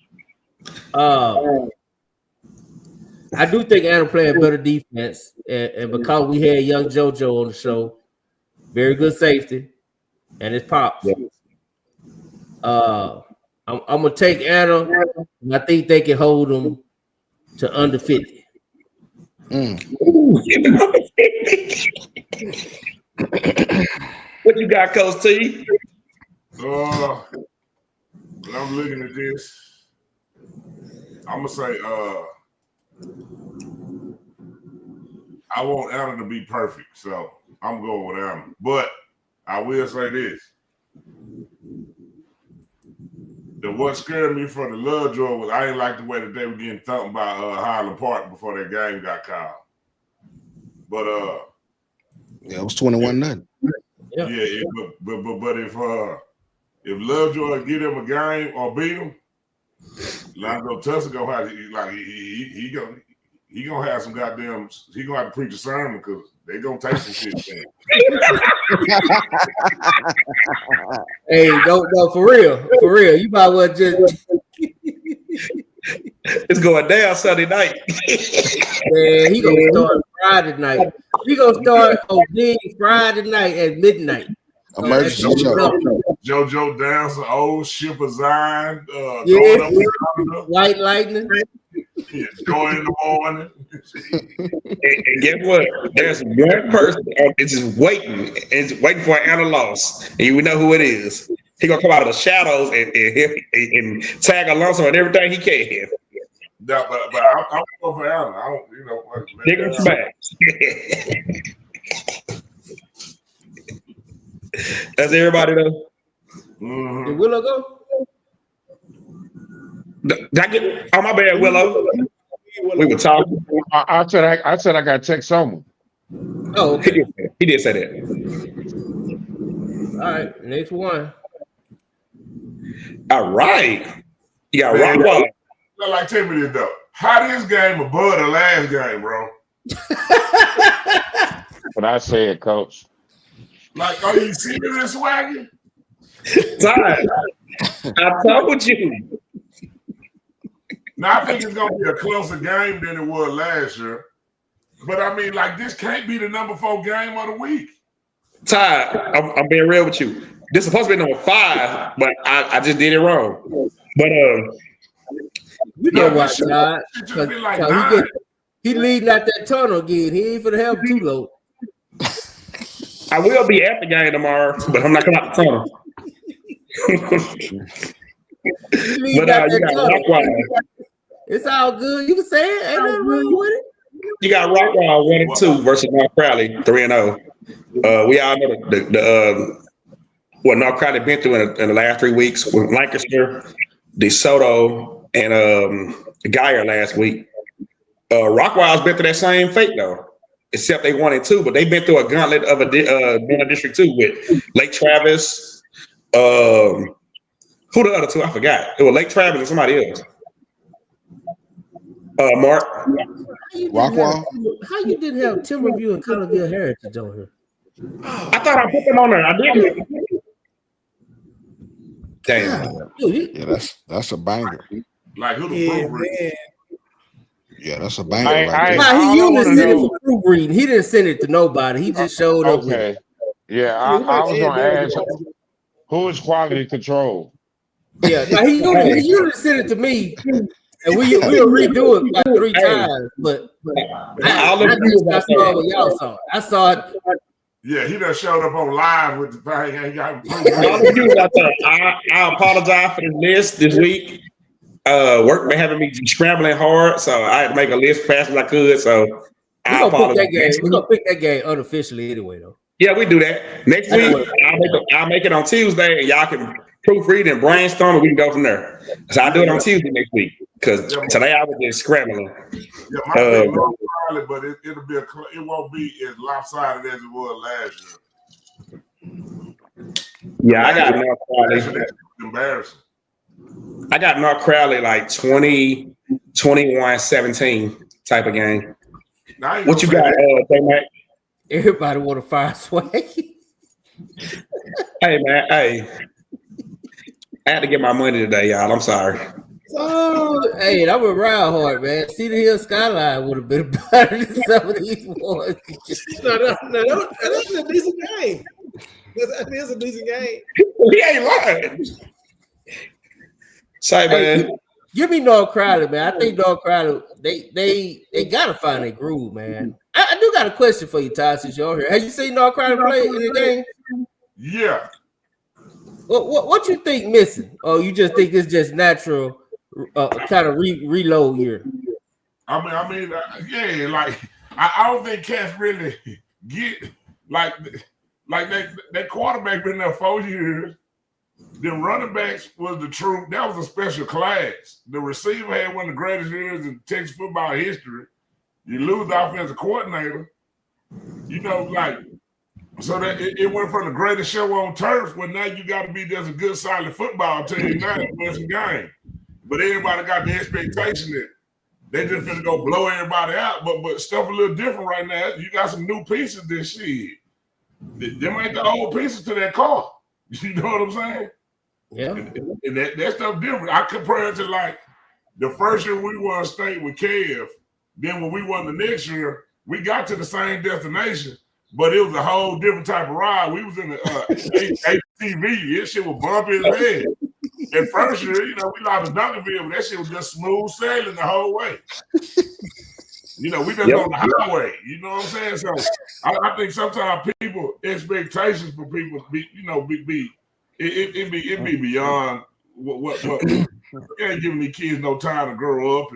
I do think Anna playing better defense, and because we had young JoJo on the show, very good safety, and it's pops. I'm gonna take Anna, and I think they can hold them to under 50. What you got, Coach T? When I'm looking at this, I'm gonna say I want Anna to be perfect, so I'm going with Anna. But I will say this. What scared me from the Lovejoy was I didn't like the way that they were getting thumped by Highland Park before that game got called. But yeah, it was 21-0. Yeah, but if Lovejoy get him a game or beat him, Lonzo Tussle gonna have he gonna have some goddamn he gonna have to preach a sermon because they gonna take some shit. Hey, no, for real. You might well just. It's going down Sunday night. Man, he gonna start Friday night. We gonna start OD Friday night at midnight. Emergency show. JoJo Downs, old ship of Zion. White Lightning. Joy in the morning. And guess what? There's one person that's just waiting for an Anna loss, and you know who it is. He gonna come out of the shadows and tag Alonso and everything he can. No, but I'm going for Anna. I don't, Dig him back. That's everybody though. Mm-hmm. Did Willow go? Did I get? Oh my bad, Willow. We were talking. I said I got to text someone. Oh, okay. He did say that. All right, next one. All right. You got Man, Rockwell. Like, tell me this though. How this game above the last game, bro? But I said, Coach. Like, are you serious, Swaggy? Todd, I told you. Now, I think it's going to be a closer game than it was last year. But, I mean, like, this can't be the number 4 game of the week. Todd, I'm being real with you. This is supposed to be number 5, but I just did it wrong. But, you know what, Todd? Like he leading out that tunnel again. He ain't finna help too low. I will be at the game tomorrow, but I'm not coming out the tunnel. But you got Rockwell. It's all good. You can say it. Ain't nothing wrong with it. You got Rockwell 1-2 versus North Crowley 3-0. We all know what North Crowley been through in the last 3 weeks with Lancaster, DeSoto, and Geyer last week. Rockwell's been through that same fate though, except they 1-2, but they've been through a gauntlet of a District 2 with Lake Travis. Who the other two? I forgot. It was Lake Travis and somebody else. Mark. Rockwell. How you didn't have Timberview and Colorville Heritage on here? I thought I put them on there. I didn't. Damn. Yeah, that's a banger. Like who the proofread? Yeah, that's a banger. He usually sent it for proofreading. He didn't send it to nobody. He just showed up. Okay. Yeah, I was going to ask who is quality control? Yeah, he usually sent it to me, and we'll redo it like 3 times. But I saw what y'all saw. I saw it. Yeah, he done showed up on live with the thing. He got I apologize for the list this week. Work been having me scrambling hard, so I had to make a list fast as I could. So we're gonna pick that game unofficially anyway, though. Yeah, we do that next week. I'll make it on Tuesday, and y'all can proofread and brainstorm, and we can go from there. So I'll do it on Tuesday next week because today I was just scrambling. Yeah, my thing probably, but it'll be it won't be as lopsided as it was last year. Yeah, I got North Crowley. Embarrassing. I got North Crowley like 20, 21, 17 type of game. What you got, J-Mac? Everybody want to fire Swag. Hey, man. Hey. I had to get my money today, y'all. I'm sorry. Oh, hey, that was round hard, man. Cedar Hill Skyline would have been better than some of these ones. No, that's a decent game. That is a decent game. He ain't lying. Sorry, man. Give me North Crowley, man. I think North Crowley, they gotta find a groove, man. I do got a question for you, Todd, since you're here. Have you seen North Crowley play in the game? Yeah. What you think missing? Or you just think it's just natural kind of reload year? I mean, yeah, like I don't think cats really get like that quarterback been there 4 years. The running backs was the truth. That was a special class. The receiver had one of the greatest years in Texas football history. You lose the offensive coordinator. You know, like, so that it went from the greatest show on turf, where now you got to be just a good, solid football team now to win some game. But everybody got the expectation that they just finna go blow everybody out. But stuff a little different right now. You got some new pieces this shit. Them ain't the old pieces to that car. You know what I'm saying? Yeah. And that stuff different. I compare it to like the first year we won state with Kev. Then when we won the next year, we got to the same destination, but it was a whole different type of ride. We was in the ATV. This shit was bumpy as hell. at first year, we lost to Duncanville, but that shit was just smooth sailing the whole way. We just on the highway. You know what I'm saying? So I think sometimes people expectations for people it be beyond what you ain't giving these kids no time to grow up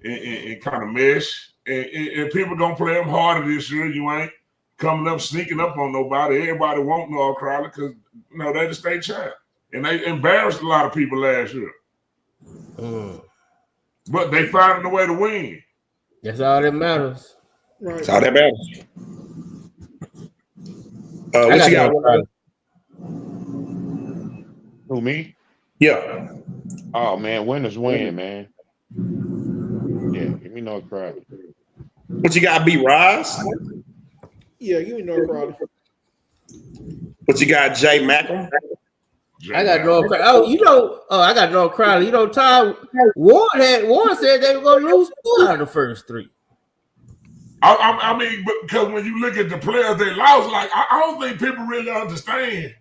and kind of mesh. And people gonna play them harder this year. You ain't coming up sneaking up on nobody. Everybody want North Carolina because they're the state champ. And they embarrassed a lot of people last year. But they finding a way to win. That's all that matters. Right. That's all that matters. What you got? Who, me? Yeah. Oh man, winners win, man. Yeah, give me North Carolina. What you got, B-Rise? Yeah, give me North Carolina. What you got, Jay Macklin? I got North Carolina. I got North Carolina. Ty Warren said they were gonna lose 2 out of the first 3. I mean, because when you look at the players they lost, like I don't think people really understand.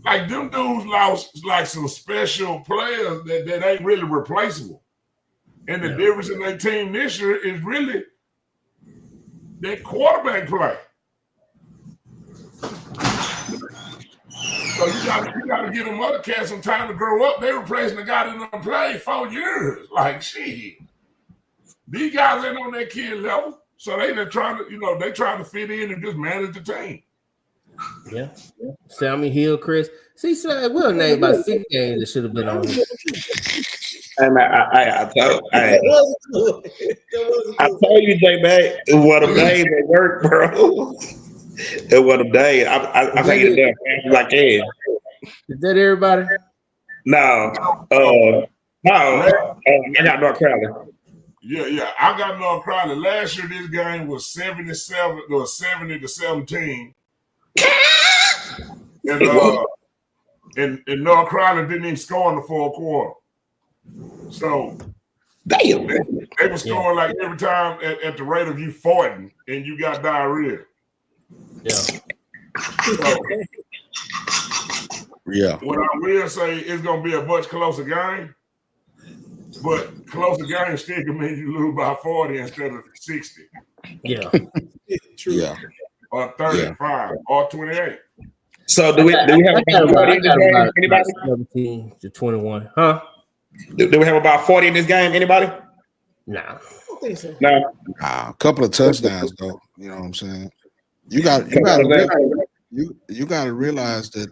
Like them dudes lost like some special players that ain't really replaceable. And the difference in their team this year is really their quarterback play. So you gotta give them other cats some time to grow up. They replacing the guy that done played 4 years. Like shit. These guys ain't on that kid level. So they're trying to fit in and just manage the team. Yeah. Sammy Hill, Chris. See, we'll name about 6 games that should have been on here. I told you, J-Mac, what a day they work, bro. It was a day. I think it done like that. Is that everybody? No. I got North Carolina. Yeah. I got North Carolina. Last year, this game was 77 or 70-17. And North Carolina didn't even score in the 4th quarter. So damn, they were scoring like every time at the rate of you farting and you got diarrhea. Yeah. So, what I will say is going to be a much closer game, but closer game still can mean you lose by 40 instead of 60. Yeah. True. Yeah. Or 35 or 28. So do we have about 40 in this game? Anybody? 17-21. Huh? Do we have about 40 in this game? Anybody? Nah. I don't think so. No. A couple of touchdowns though. You know what I'm saying? You got to realize that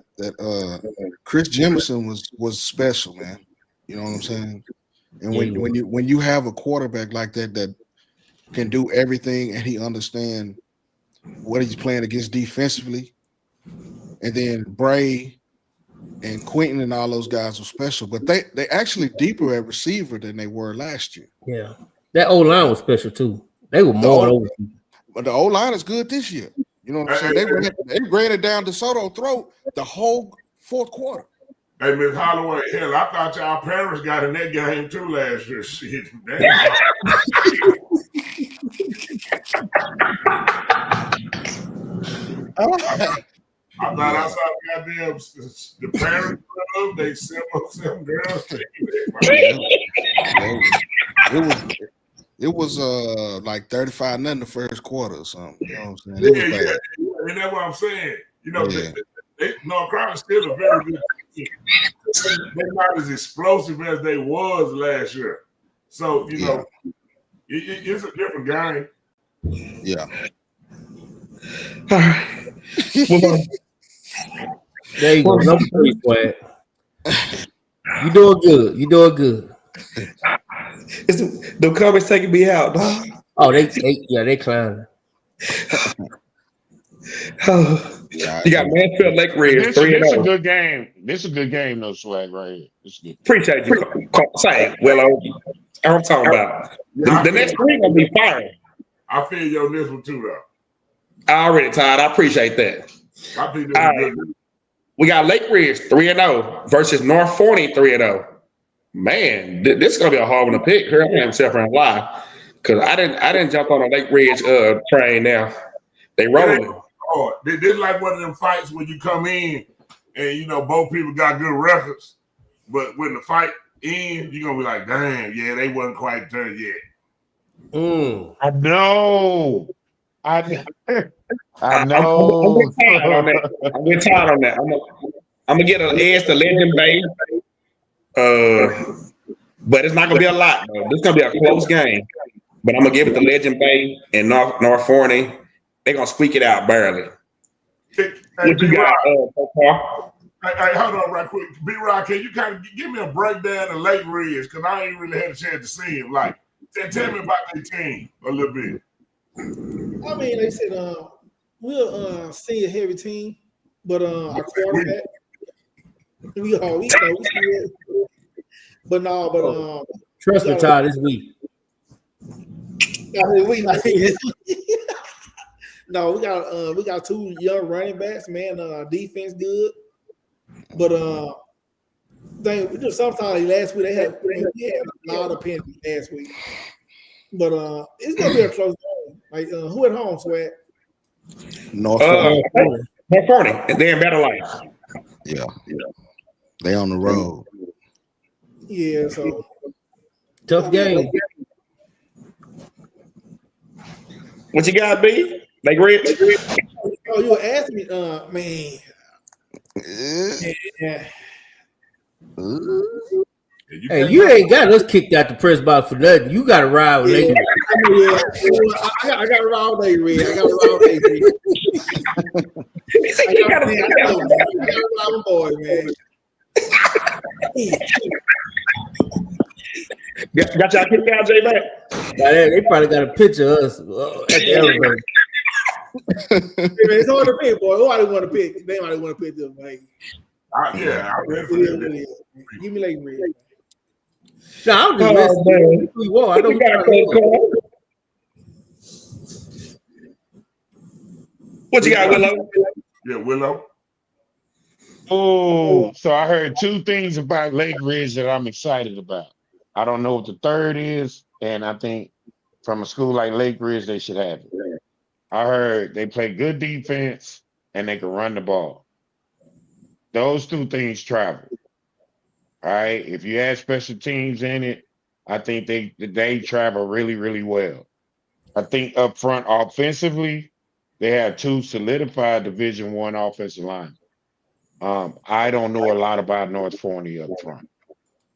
Chris Jemison was special, man. You know what I'm saying? And when you have a quarterback like that can do everything and he understand what he's playing against defensively, and then Bray and Quentin and all those guys were special, but they actually deeper at receiver than they were last year. Yeah, that O-line was special too. They were more over. But the O-line is good this year. You know what I'm saying? They ran it down DeSoto's throat the whole 4th quarter. Hey, Miss Holloway, hell, I thought y'all parents got in that game too last year. Shit, I thought I saw goddamn the parents club. They sent some girls. It was like 35-0 the first quarter or something. You know what I'm saying? It was bad. And that's what I'm saying. North Carolina still a very good team. They're not as explosive as they was last year. So it's a different game. Yeah. All right. There you go. Number 3, Swag. You doing good. You doing good. The comments taking me out, dog. Oh, they clowning. You got Mansfield Lake Ridge 3-0. This is a good game. This is a good game, though, Swag, right here. This is good. Appreciate you. Say, I'm talking about. The next 3 gonna be fire. I feel you on this one too, though. Already, Todd. I appreciate that. I think this is good. We got Lake Ridge 3-0 versus North Forney 3-0. Man, this is gonna be a hard one to pick. Here, I'm gonna myself and lie because I didn't jump on a Lake Ridge train. Now they rolling. This is like one of them fights when you come in and both people got good records, But when the fight ends, you're gonna be like, damn, yeah, they wasn't quite there yet. I know. I I'm know. tired on that. I'm getting tired on that. I'm gonna get an edge to Legend Bay. But it's not gonna be a lot, though. This is gonna be a close game. But I'm gonna give it to Legend Bay and North Forney. They're gonna squeak it out barely. Hey, What you got, Papa? Hey, hold on right quick. B-Rock, can you kind of give me a breakdown of Lake Ridge? Because I ain't really had a chance to see him. Like, tell me about their team a little bit. I mean, they said we're a senior heavy team, but our quarterback, we but no, but trust me, Todd, this week. No, we got two young running backs, man. Defense good, but sometimes last week we had a lot of penalties last week, but it's gonna be a close game. Like who at home, Swag? North Forney. They're in Better Life. Yeah. They on the road. Yeah, so tough game. What you got, B? Lake Ridge? Oh, you were asking me, man. Yeah. Hey, you ain't got us kicked out the press box for nothing. You got to ride with Lake Ridge. I got to ride with Lake Ridge. I got to ride with Lake Ridge. I got to ride with boy, man. Got y'all kicked out, J Mac? They probably got a picture of us at the elevator. It's hard to pick, boy. Who I want to pick? They might want to pick them. Like, I'm ready for this. Give me Lake Ridge. No, I'm just messing. I know what you got, Willow? Yeah, Willow. Oh, so I heard two things about Lake Ridge that I'm excited about. I don't know what the third is, and I think from a school like Lake Ridge, they should have it. I heard they play good defense and they can run the ball. Those two things travel. All right. If you add special teams in it, I think they travel really, really well. I think up front offensively, they have two solidified Division I offensive linemen. I don't know a lot about North Forney up front.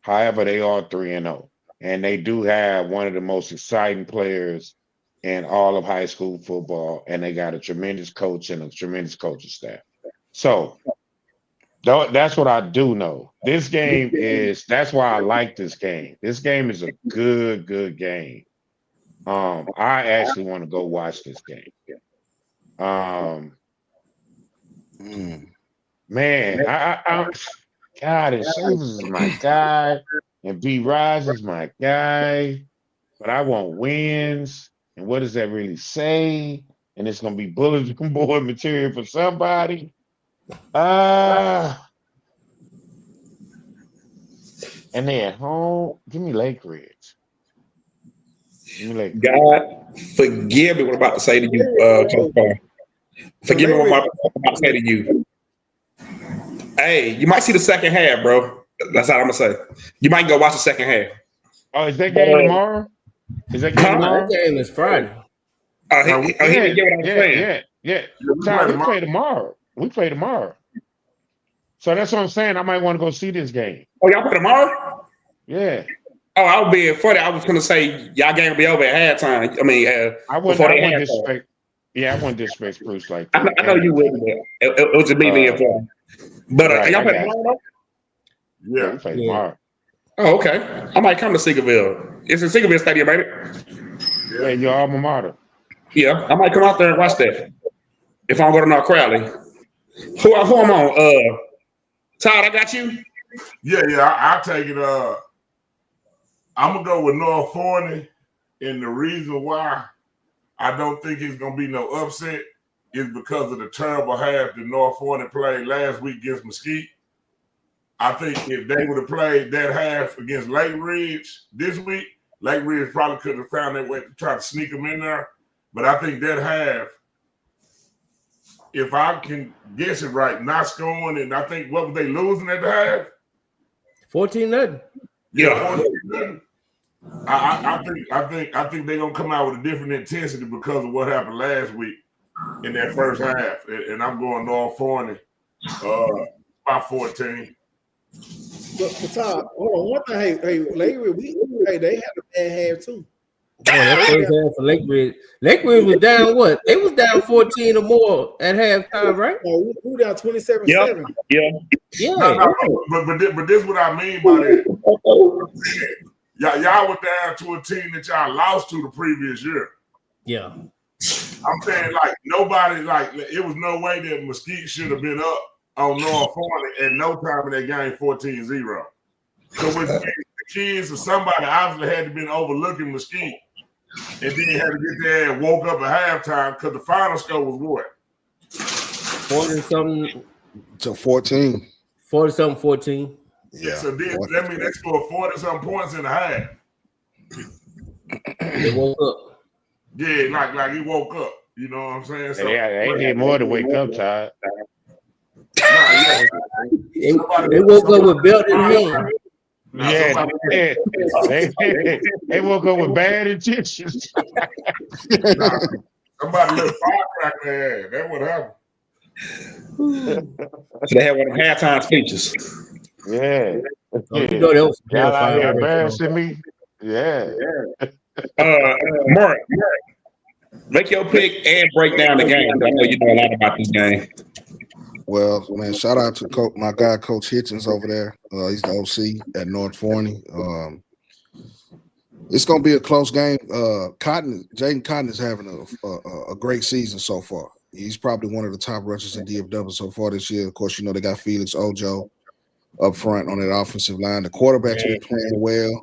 However, they are 3-0, and they do have one of the most exciting players in all of high school football, and they got a tremendous coach and a tremendous coaching staff. So that's what I do know. This game that's why I like this game. This game is a good game. I actually want to go watch this game. Man, God, and Savers is my guy, and B. Rise is my guy, but I want wins. And what does that really say? And it's gonna be bulletin board material for somebody. And they at home. Give me Lake Ridge. God, forgive me what I'm about to say to you, Forgive me what I'm about to say to you. Hey, you might see the second half, bro. That's all I'm gonna say. You might go watch the second half. Oh, is that game tomorrow? Is that game tomorrow? That game is Friday. He didn't get what I'm saying. Yeah. Tom, we play tomorrow. So that's what I'm saying. I might want to go see this game. Oh, y'all play tomorrow? Yeah. Oh, I was being funny. I was gonna say y'all game will be over at halftime. I mean, I wouldn't disrespect. Yeah, I wouldn't disrespect Bruce like that. I know you wouldn't. It was just me being funny. But y'all play tomorrow? Yeah, we play tomorrow. Oh, okay. I might come to Seagoville. It's in Seagoville Stadium, baby. Yeah, your alma mater. Yeah, I might come out there and watch that. If I don't go to North Crowley. Who I'm on? Todd, I got you. Yeah, I'll take it. I'm gonna go with North Forney, and the reason why I don't think it's gonna be no upset is because of the terrible half that North Forney played last week against Mesquite. I think if they would have played that half against Lake Ridge this week, Lake Ridge probably could have found their way to try to sneak them in there. But I think that half, if I can guess it right, not scoring, and I think what were they losing at the half? 14-0. Yeah, 14-0. I think they're gonna come out with a different intensity because of what happened last week in that first half. And I'm going North 40 by 14. But Todd, hold on. One thing, hey, Larry, they had a bad half too. Boy, that first half for Lake Ridge. Lake Ridge was down what? They was down 14 or more at halftime, right? No, we were down 27-7. Yeah. But this is what I mean by that. Y'all were down to a team that y'all lost to the previous year. Yeah. I'm saying, like, nobody, like, it was no way that Mesquite should have been up on North 40 at no time in that game 14-0. So with the kids or somebody obviously had to been overlooking Mesquite and then had to get there and woke up at halftime because the final score was what? 40-something to 14. 40-something, 14. Yeah. So then that means they scored 40-something points in the half. They woke up. Yeah, like he woke up. You know what I'm saying? So they did more to wake up, Todd. They woke up with belt in hand. Yeah, they woke up with bad intentions. Somebody lit firecracker in their ass. That's what happened. So they had one of the halftime speeches. Yeah. You know that was y'all out here embarrassing me. Yeah. Mark, make your pick and break down the game. I know you know a lot about this game. Well, man, shout out to my guy, Coach Hitchens over there. He's the OC at North Forney. It's going to be a close game. Jaden Cotton is having a great season so far. He's probably one of the top rushers in DFW so far this year. Of course, you know, they got Felix Ojo up front on that offensive line. The quarterback's been playing well.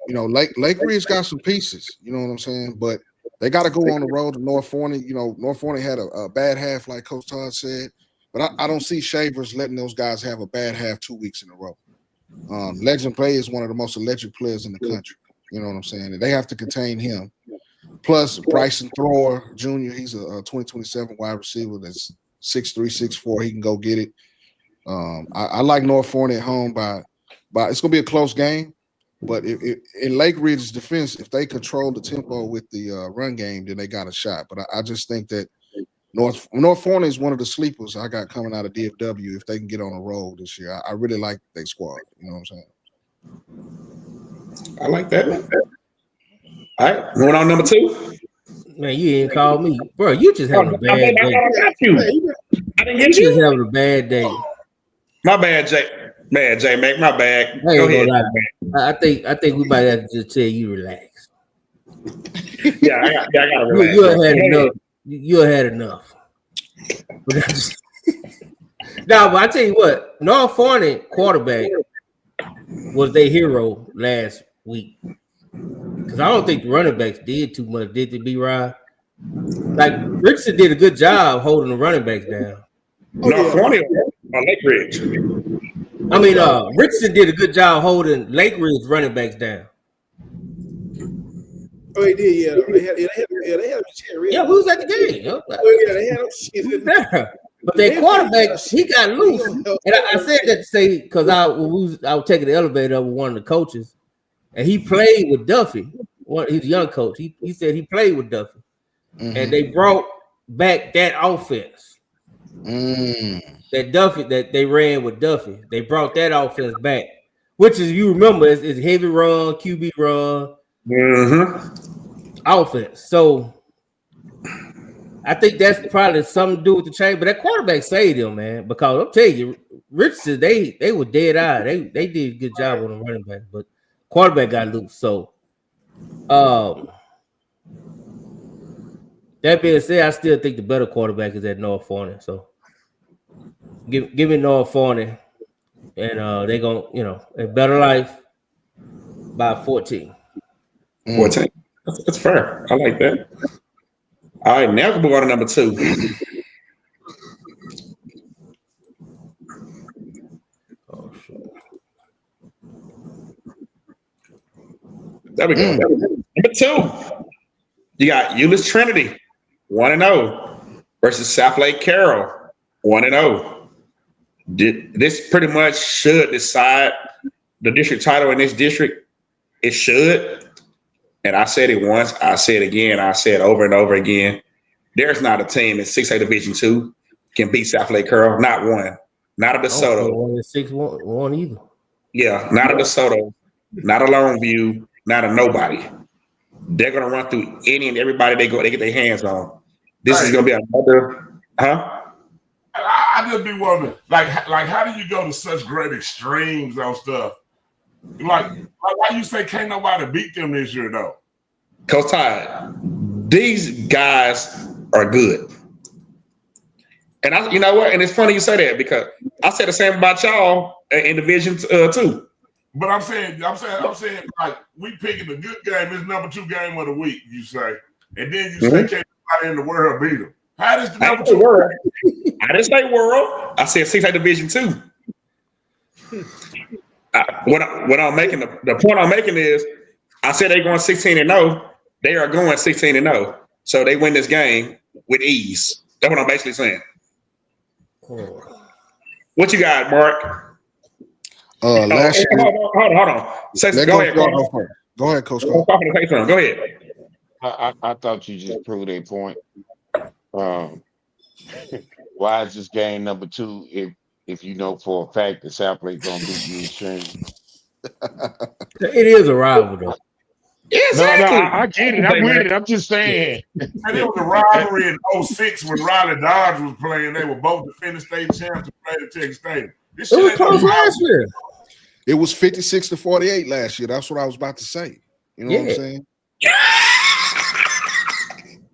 You know, Lake Ridge got some pieces, you know what I'm saying? But they got to go on the road to North Forney. You know, North Forney had a bad half, like Coach Todd said. But I don't see Shavers letting those guys have a bad half 2 weeks in a row. Legend Play is one of the most electric players in the country. You know what I'm saying? And they have to contain him. Plus, Bryson Thrower Jr., he's a 2027 wide receiver that's 6'3", 6'4". He can go get it. I like North Forney at home by it's going to be a close game. But in Lake Ridge's defense, if they control the tempo with the run game, then they got a shot. But I just think that North Forney is one of the sleepers I got coming out of DFW if they can get on a roll this year. I really like their squad. You know what I'm saying? I like that. All right, going on number 2. Man, you didn't call me. Bro, you just having a bad day. I got you. I didn't get you. Just having a bad day. My bad, Jay. Man, Jay, make my bad. Go ahead. I think we might have to just tell you relax. Yeah, I gotta relax. You had enough. Now, but I tell you what, North Forney quarterback was their hero last week. Because I don't think the running backs did too much, did they, B-Rod? Like, Richardson did a good job holding the running backs down. North Forney on Lake Ridge. I mean, Richardson did a good job holding Lake Ridge running backs down. Oh, he did, yeah. They had a chair. Yeah, who's at the game? Oh, yeah, they had shit. But their quarterback, he got loose. And I said that to say, because I was taking the elevator up with one of the coaches, and he played with Duffy. He's a young coach. He said he played with Duffy. Mm-hmm. And they brought back that offense. That Duffy that they ran with Duffy. They brought that offense back, which is, you remember, is heavy run, QB run, offense. So I think that's probably something to do with the change. But that quarterback saved him, man, because I'll tell you, Richardson, they were dead eye. They did a good job on the running back, but quarterback got loose. So that being said, I still think the better quarterback is at North Forney. So give me North Forney, and they're gonna, a better life by 14. 14. That's fair. I like that. All right, now we'll go on to number 2. Oh shit. There we go. Number 2. You got Euless Trinity, 1-0, versus South Lake Carroll, 1-0. This pretty much should decide the district title in this district. It should. And I said it once, I said it again, I said over and over again. There's not a team in 6A Division 2 can beat South Lake Curl. Not one. Not a DeSoto. One in 6-1 either. Yeah, not a DeSoto, not a Longview, not a nobody. They're gonna run through any and everybody they get their hands on. This is gonna be another, huh? I just be wondering, like, how do you go to such great extremes on stuff? Like why you say can't nobody beat them this year though? Coach Todd, these guys are good. And you know what? And it's funny you say that because I said the same about y'all in Division 2. But I'm saying, like we picking the good game. It's number 2 game of the week. You say, and then you say can't nobody in the world beat them. How does the number 2 world? I didn't say world. I said 6A Division 2. What I'm making the point I'm making is I said they're going 16-0. They are going 16-0. So they win this game with ease. That's what I'm basically saying. What you got, Mark? Last year. Hold on. Go ahead, Coach. Go ahead, Coach. Go ahead. I thought you just proved a point. Why is this game number 2 if you know for a fact that South Lake gonna beat you in Trinity? It is a rival though. Exactly. No, I get it. I'm with it. I'm just saying. And it was a rivalry in 06 when Riley Dodge was playing. They were both defending state champs and played at Texas State. It was close last year. It was 56-48 last year. That's what I was about to say. You know what I'm saying?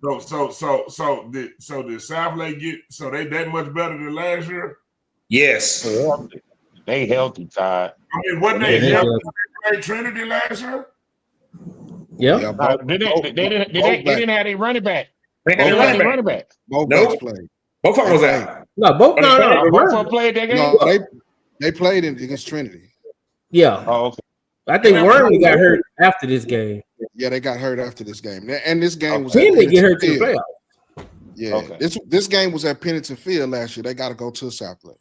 So did South Lake get they that much better than last year? Yes. They healthy, Todd. I mean, wasn't they healthy? They played Trinity last year? Yeah. They didn't have a running back. They had a running back. Both guys played. Both of them was out. No, both of them played that game. No, they played against Trinity. Yeah. Oh, okay. I think Wormley got hurt after this game. Yeah, they got hurt after this game. And this game was He didn't get hurt to the playoffs. Yeah. Okay. This game was at Pennington Field last year. They got to go to South Lake.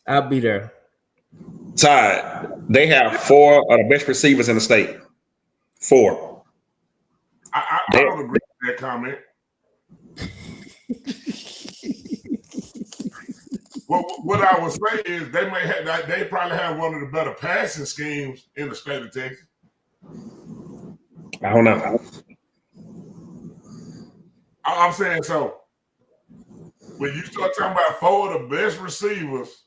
I'll be there. Todd, they have 4 of the best receivers in the state. 4. I don't agree with that comment. What I would say is they probably have one of the better passing schemes in the state of Texas. I don't know. I'm saying so. When you start talking about 4 of the best receivers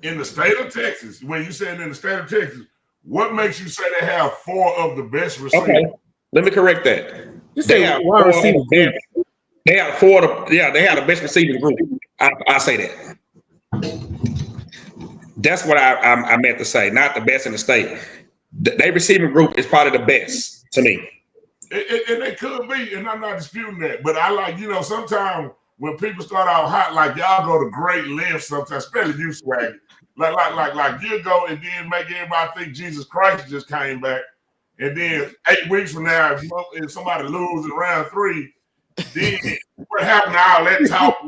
in the state of Texas, when you saying in the state of Texas, what makes you say they have 4 of the best receivers? Okay, let me correct that. They have wide receiver group. They have 4 of the, they have the best receiving group. I say that. That's what I meant to say, not the best in the state. Their receiving group is probably the best to me. And they could be, and I'm not disputing that. But I like, sometimes when people start out hot, like y'all go to great lengths sometimes, especially you, Swaggy. Like you go and then make everybody think Jesus Christ just came back. And then 8 weeks from now, if somebody loses in round 3, then what happened to all that talk?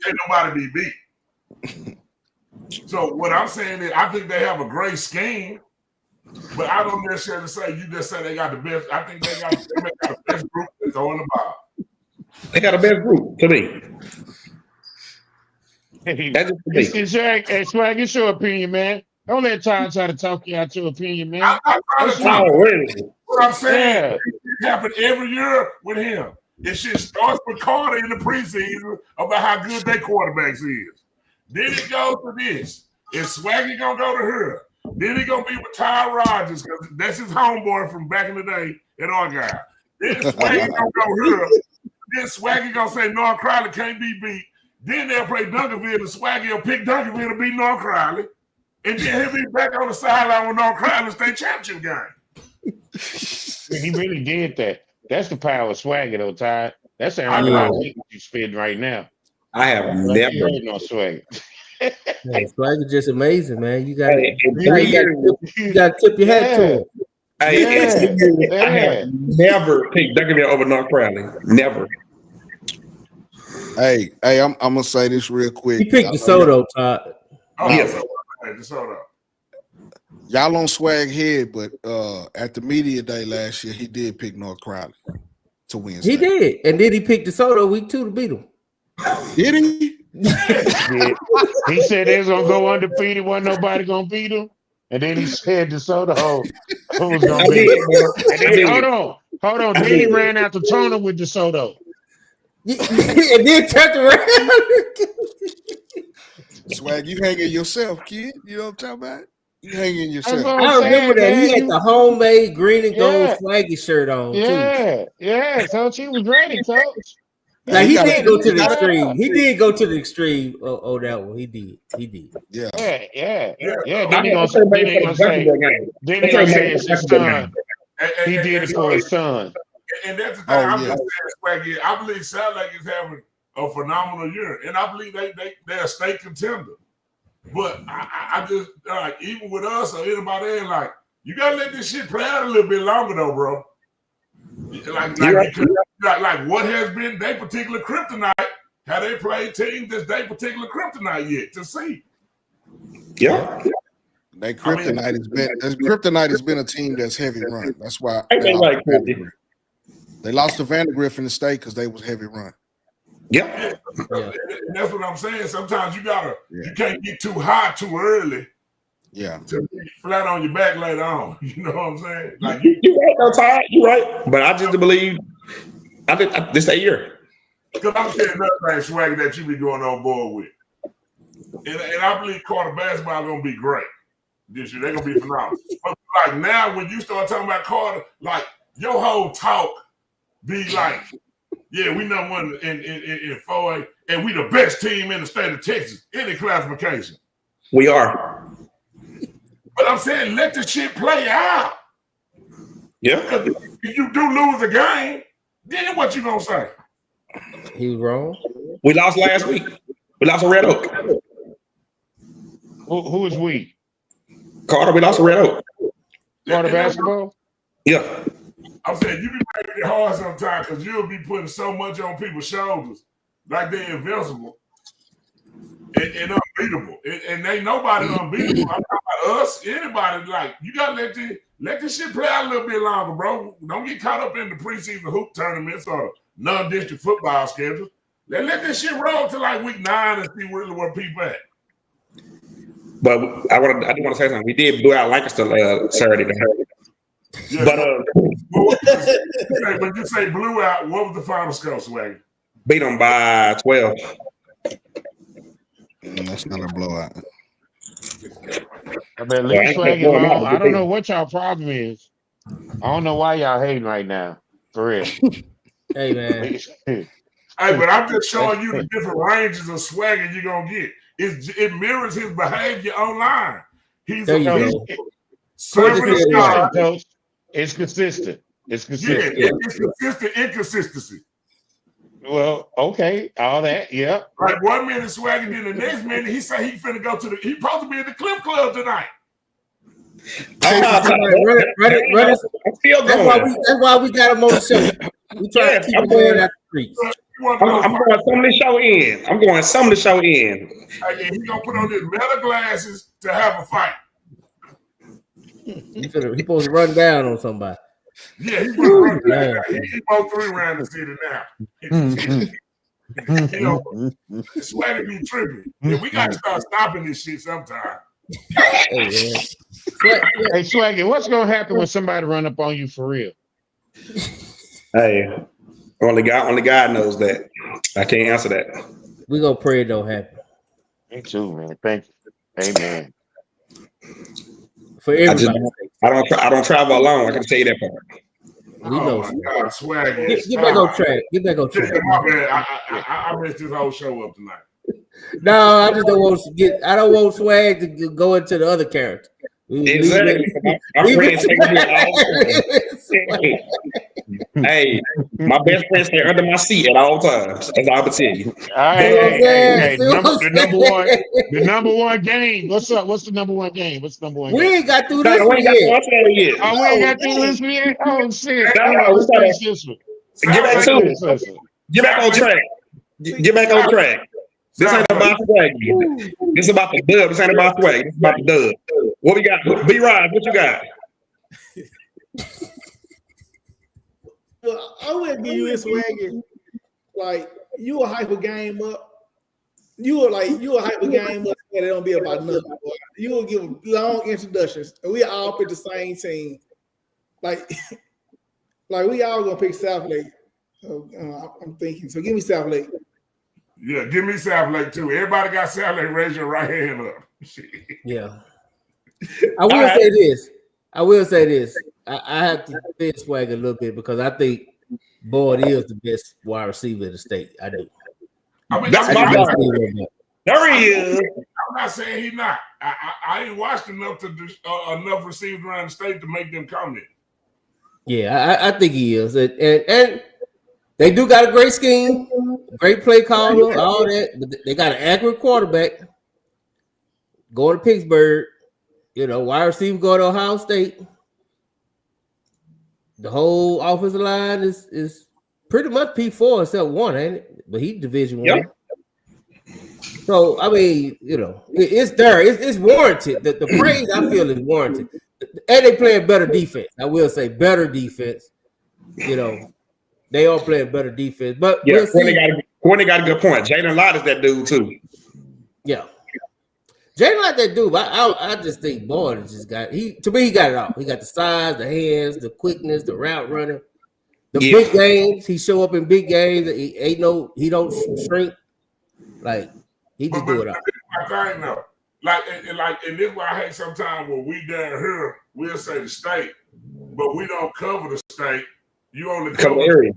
Ain't nobody be beat. So what I'm saying is I think they have a great scheme, but I don't necessarily say you just say they got the best. I think they got the best group that's on the ball. They got a best group to me. Swag, it's your opinion, man. Don't let Tom try to talk you out your opinion, man. What I'm saying, it happened every year with him. It shit starts with Carter in the preseason about how good their quarterbacks is. Then it goes to this. Is Swaggy gonna go to her? Then he gonna be with Ty Rogers because that's his homeboy from back in the day at Argyle. Then Swaggy gonna go here. Then Swaggy gonna say North Crowley can't be beat. Then they'll play Duncanville and Swaggy will pick Duncanville to beat North Crowley. And then he'll be back on the sideline with North Crowley state championship game. He really did that. That's the power of Swaggy though, Ty. That's the only you spitting right now. I have never no Swaggy. Swaggy just amazing, man. You got to tip your hat to him. I have never picked Duncanville over North Crowley. Never. Hey, I'm gonna say this real quick. He picked DeSoto, Todd. Oh, Yeah. DeSoto. Y'all on swag head, but at the media day last year, he did pick North Crowley to win. He did, and then he picked DeSoto week 2 to beat him. Did he? He said they was gonna go undefeated, wasn't nobody gonna beat him. And then he said DeSoto was gonna beat him. And then, hold on. Then he ran out the tunnel with DeSoto. And then turned around. Swag, you hanging yourself, kid. You know what I'm talking about? You hanging yourself. I remember that he had the homemade green and gold swaggy shirt on too. Yeah. Coach, he was ready, Coach. Like he did go to the extreme. He did go to the extreme. Oh, that one. He did. Yeah. Then he gonna say it's his son. He did it for his son. And that's the thing. I'm just saying, Swaggy. I believe South Lake is having a phenomenal year, and I believe they're a state contender. But I just like even with us or anybody else, like you gotta let this shit play out a little bit longer though, bro. Like what has been their particular kryptonite? Have they played teams that's their particular kryptonite yet to see? Yeah. They kryptonite has been a team that's heavy run. That's why they lost to Vandergrift in the state because they was heavy run. Yep. And that's what I'm saying. Sometimes you can't get too high too early. Yeah. To be flat on your back later on. You know what I'm saying? Like you're right, though, Todd. You're right. But I just believe this that year. Because I'm saying another thing, Swaggy, that you be going on board with. And I believe Carter basketball is gonna be great this year. They're gonna be phenomenal. But like now, when you start talking about Carter, like your whole talk be like, yeah, we number one in 4A, and we the best team in the state of Texas. Any classification. We are. But I'm saying let the shit play out. Yeah. Because if you do lose a game, then what you gonna say? He was wrong. We lost last week. We lost to Red Oak. Who is we? Carter, we lost to Red Oak. Carter basketball? Yeah. I'm saying you be making it hard sometimes because you'll be putting so much on people's shoulders, like they're invincible and unbeatable. And ain't nobody unbeatable. I'm talking about us, anybody. Like you gotta let this shit play out a little bit longer, bro. Don't get caught up in the preseason hoop tournaments or non-district football schedules. Let this shit roll to like week 9 and see really where people at. But I do want to say something. We did blow out Lancaster Saturday. Yeah, but when you say blew out, what was the final score, Swag? Beat them by 12. That's not a blowout. I mean, leave Swag alone. I don't know what y'all problem is. I don't know why y'all hating right now. For real. Hey, man. Hey, but I'm just showing you the different ranges of swagger you're going to get. It mirrors his behavior online. He's serving the It's consistent. It's consistent. Yeah, it's consistent inconsistency. Well, okay, all that, yeah. Like 1 minute swagger, then the next minute he say he finna go to he supposed to be at the Cliff Club tonight. That's why we got him on the show. We try to keep him going out the streets. I'm going some of the show in. And he gonna put on his metal glasses to have a fight. He supposed to run down on somebody. Yeah, he's gonna run down. He both 3 round the city now. You know, Swaggy be tripping. Yeah, we gotta start stopping this shit sometime. Hey, Swaggy, what's gonna happen when somebody run up on you for real? Hey, only God knows that. I can't answer that. We gonna pray it don't happen. Me too, man. Thank you. Amen. For everybody. I don't travel alone. I can tell you that part. We know. God, Swaggy. Get back on track. Get back on track. I messed this whole show up tonight. No, I just don't want to get. I don't want Swag to go into the other character. Exactly. My friends take me all the time. Hey, my best friend stay under my seat at all times. As I would tell you. Hey, the number one game. What's up? What's the number one game? We ain't got through this one yet. We ain't got through this one yet. Oh shit! Get back on track. Get back on track. This ain't about swag. This is about the dub. This ain't about swag. This is about the dub. What we got? B-Rod, what you got? Well, I wouldn't give you this swagger. Like, you will hype a game up. You will hype a game up and it don't be about nothing. You will give long introductions. And we all pick the same team. Like we all gonna pick South Lake. So I'm thinking. So give me South Lake. Yeah, give me South Lake too. Everybody got South Lake. Raise your right hand up. Yeah. I will say this. I have to fit swag a little bit because I think Boyd is the best wide receiver in the state. I do. I mean, That's my guy. There he is. I'm not saying he's not. I ain't watched enough enough receivers around the state to make them comment. Yeah, I think he is. And they do got a great scheme, great play caller, all that. But they got an accurate quarterback. Going to Pittsburgh, wide receiver go to Ohio State. The whole offensive line is pretty much P4 except one, ain't it? But he's Division 1. Yep. So, I mean, it's there. It's warranted. The praise I feel is warranted. And they playing better defense. I will say better defense. They all playing better defense. But yeah, Courtney got a good point. Jalen Lott is that dude too. Yeah. Jalen like that dude. I just think Boyd just got he got it all. He got the size, the hands, the quickness, the route running. The big games, he show up in big games. He don't shrink. Like he just do it all. I think no. And this is why I hate sometimes when we down here, we'll say the state, but we don't cover the state. You only cover the area.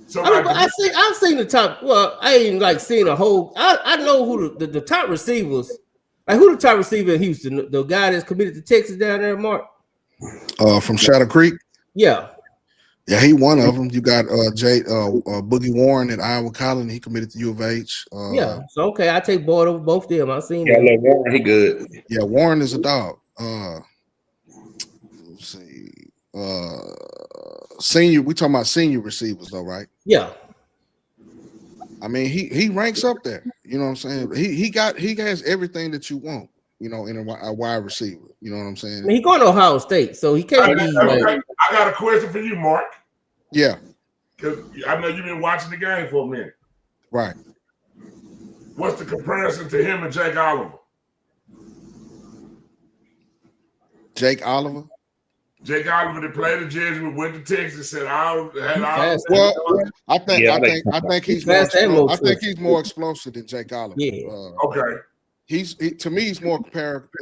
So I've seen the top. Well, I ain't seen a whole. I know who the top receivers. Like who the top receiver in Houston? The guy that's committed to Texas down there, Mark. From Shadow Creek. Yeah. Yeah, he one of them. You got Boogie Warren at Iowa College. He committed to U of H. Yeah, so okay, I take Boyd over both of them. I've seen. Yeah, like Warren, he good. Yeah, Warren is a dog. Let's see. Senior. We talking about senior receivers, though, right? Yeah. I mean, he ranks up there. You know what I'm saying? He has everything that you want. In a wide receiver. You know what I'm saying? I mean, he going to Ohio State, so he can't be. I got a question for you, Mark. Yeah. Because I know you've been watching the game for a minute. Right. What's the comparison to him and Jake Oliver? Jake Oliver? Jake Oliver that played the Jesuit, went to Texas, said I think he's more explosive than Jake Oliver. Yeah. Okay. To me, he's more in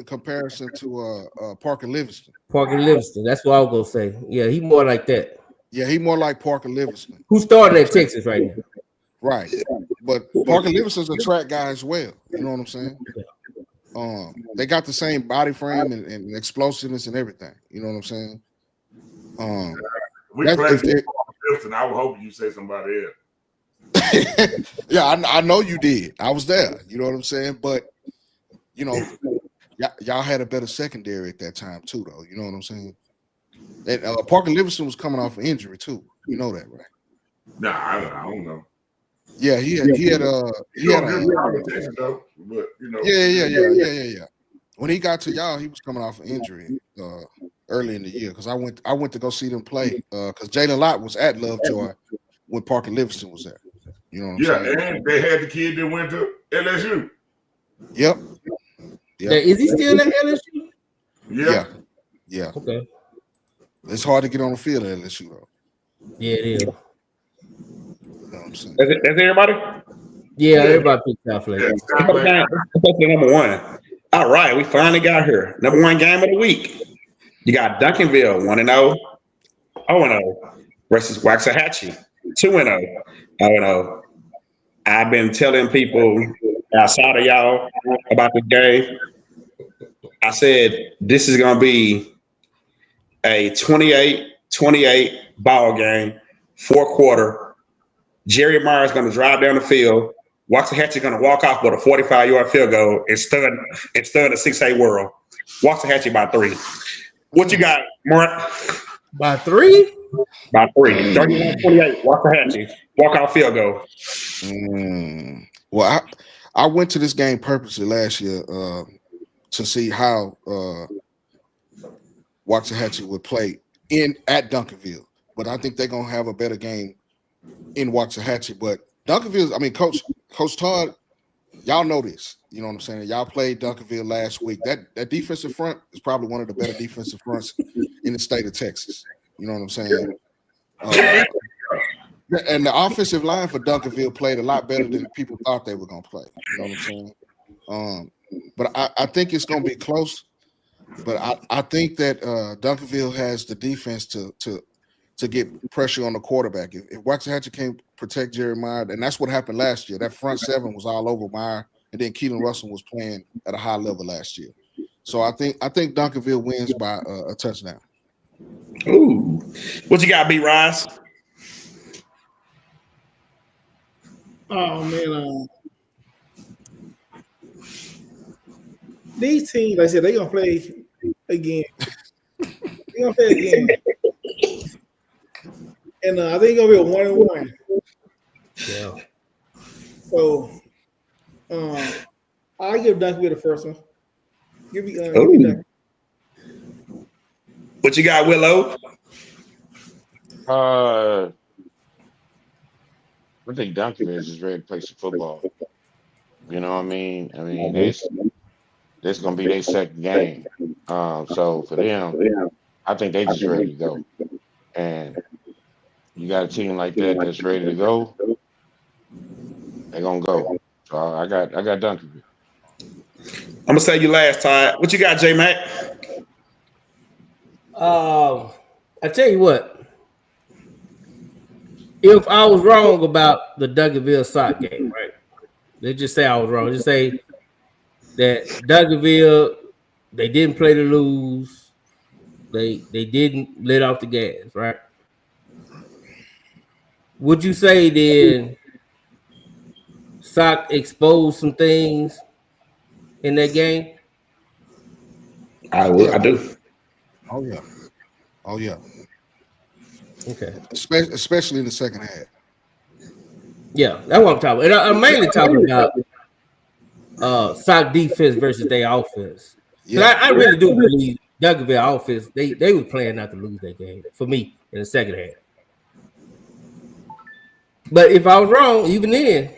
comparison to Parker Livingston. Parker Livingston. That's what I was gonna say. Yeah, he more like that. Yeah, he more like Parker Livingston. Who's starting at Texas right now? Right. But Parker Livingston's a track guy as well. You know what I'm saying? They got the same body frame and explosiveness and everything. You know what I'm saying? We played Livingston. I was hoping you say somebody else. Yeah, I know you did. I was there. You know what I'm saying? But y'all had a better secondary at that time too, though. You know what I'm saying? And Parker Livingston was coming off an injury too. You know that, right? Nah, I don't know. Yeah, he had Yeah. When he got to y'all, he was coming off an injury early in the year because I went to go see them play because Jalen Lott was at Lovejoy when Parker Livingston was there. You know what I'm saying? And they had the kid that went to LSU. Yep. Is he still at LSU? Yeah. Okay. It's hard to get on the field at LSU though. Yeah, it is. You know what I'm saying? That's everybody? Yeah, everybody picked South Lake. Number one. All right, we finally got here. Number one game of the week. You got Duncanville 1-0, 0-0 versus Waxahachie 2-0, 0-0. I've been telling people outside of y'all about the game. I said this is gonna be a 28-28 ball game, 4-quarter. Jerry Myers going to drive down the field. Waxahachie going to walk off with a 45-yard field goal and stun the 6A world. Waxahachie by 3. What you got, Mark? By 3? By 3. 31-28. Waxahachie. Walk-off field goal. Well, I went to this game purposely last year to see how Waxahachie would play at Duncanville, but I think they're gonna have a better game in Waxahachie. But Duncanville, I mean, Coach Todd, y'all know this. You know what I'm saying? Y'all played Duncanville last week. That defensive front is probably one of the better defensive fronts in the state of Texas. You know what I'm saying? And the offensive line for Duncanville played a lot better than people thought they were gonna play. You know what I'm saying? But I think it's gonna be close. But I think that Duncanville has the defense to get pressure on the quarterback. If Waxahachie can't protect Jeremiah, and that's what happened last year. That front seven was all over Meyer, and then Keelan Russell was playing at a high level last year. So I think Duncanville wins by a touchdown. Ooh, what you got, B. Rise? Oh man, these teams, like I said, they're gonna play again. They're gonna play again, and I think it's gonna be a 1-1. Yeah. So, I'll give Duncanville the first one. Give me Duncan. What you got, Willow? I think Duncanville is just ready to play some football. You know what I mean? This gonna be their second game. So for them, I think they just ready to go. And you got a team like that that's ready to go, they're gonna go. So I got Duncanville. I'm gonna say you last, Todd. What you got, J Mac? I tell you what. If I was wrong about the Duncanville Sock game, right? Let's just say I was wrong. Just say that Duncanville, they didn't play to lose. They didn't let off the gas, right? Would you say then Sock exposed some things in that game? I would. I do. Oh yeah. Okay. Especially in the second half. Yeah, that's what I'm talking about. And I'm mainly talking about Sock defense versus their offense. Yeah. I really do believe Duncanville offense, they were playing not to lose that game for me in the second half. But if I was wrong, even then,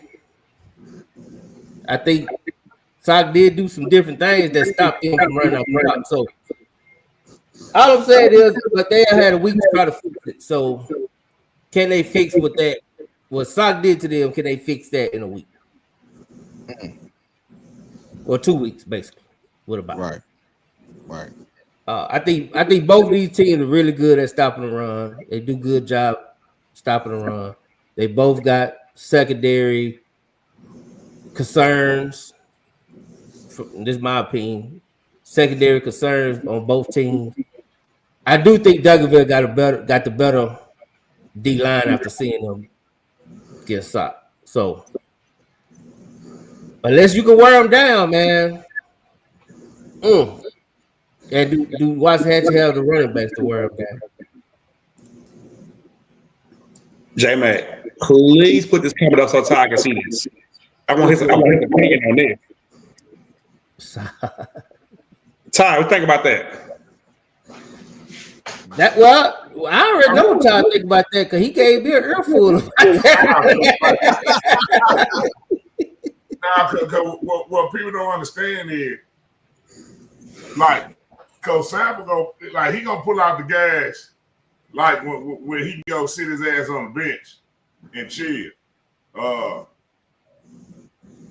I think Sock did do some different things that stopped them from running off the clock. So all I'm saying is, but they had a week to try to fix it. So can they fix what Sock did to them? Can they fix that in a week? Or 2 weeks, basically. What about? Right. I think both these teams are really good at stopping the run. They do a good job stopping the run. They both got secondary concerns. This is my opinion. Secondary concerns on both teams. I do think Duncanville got the better D line after seeing them get Sock. So unless you can wear them down, man. And do Waxahachie have the running backs to wear them down? J Mac, please put this camera up so Todd can see this. I want his opinion on this. Todd, what you think about that? I already know what Todd think about that because he gave me an earful. What people don't understand is, like, Coach Sample he gonna pull out the gas, like when he go sit his ass on the bench and chill.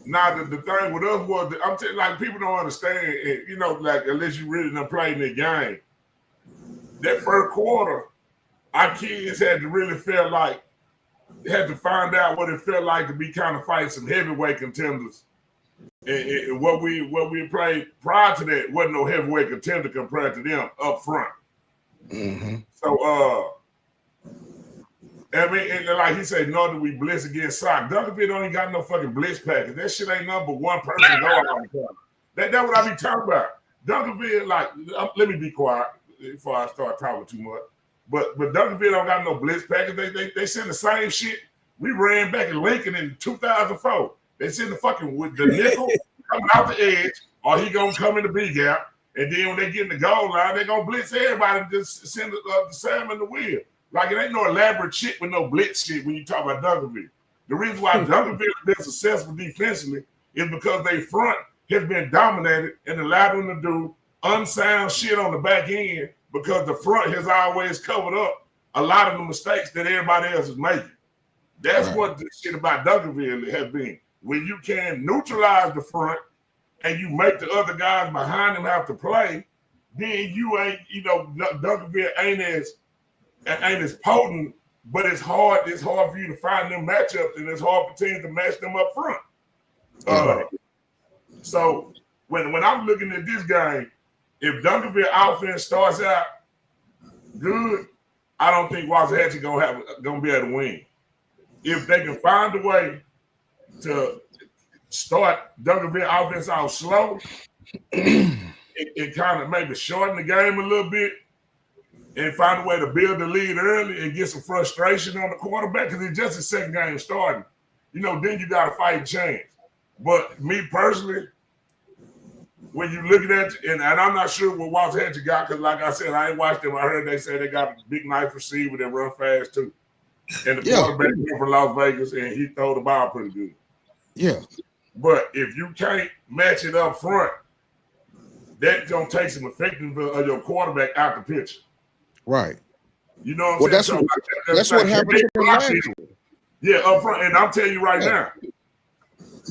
Now the thing with us was, I'm telling, like, people don't understand, like, unless you really done played in the game. That first quarter, our kids had to really feel like, had to find out what it felt like to be kind of fighting some heavyweight contenders. And what we played prior to that wasn't no heavyweight contender compared to them up front. Mm-hmm. So I mean, and like he said, nor do we blitz against Sock. Duncanville don't even got no fucking blitz package. That shit ain't number one person go all the time. That's what I be talking about. Duncanville, like, let me be quiet before I start talking too much. But Duncanville don't got no blitz package. They send the same shit we ran back in Lincoln in 2004. They send the fucking with the nickel coming out the edge, or he gonna come in the B gap, and then when they get in the goal line, they gonna blitz everybody and just send the Sam in the wheel. Like it ain't no elaborate shit with no blitz shit when you talk about Duncanville. The reason why Duncanville has been successful defensively is because they front has been dominated and allowed them to do unsound shit on the back end because the front has always covered up a lot of the mistakes that everybody else is making. That's what the shit about Duncanville has been. When you can neutralize the front and you make the other guys behind them have to play, then you ain't, Duncanville ain't as potent, but it's hard for you to find them matchups, and it's hard for teams to match them up front. So when I'm looking at this game, if Duncanville offense starts out good, I don't think Waxahachie gonna be able to win. If they can find a way to start Duncanville offense out slow, it kind of maybe shorten the game a little bit and find a way to build the lead early and get some frustration on the quarterback because it's just a second game starting. Then you got a fighting chance. But me personally, when you look at that, and I'm not sure what Waxahachie got because, like I said, I ain't watched them. I heard they say they got a big knife receiver that run fast too. And the quarterback came from Las Vegas, and he throw the ball pretty good. Yeah. But if you can't match it up front, that's going to take some effectiveness of your quarterback out the picture. Right. You know what I'm saying? That's what happened to them last year. Yeah, up front. And I'm telling you right now,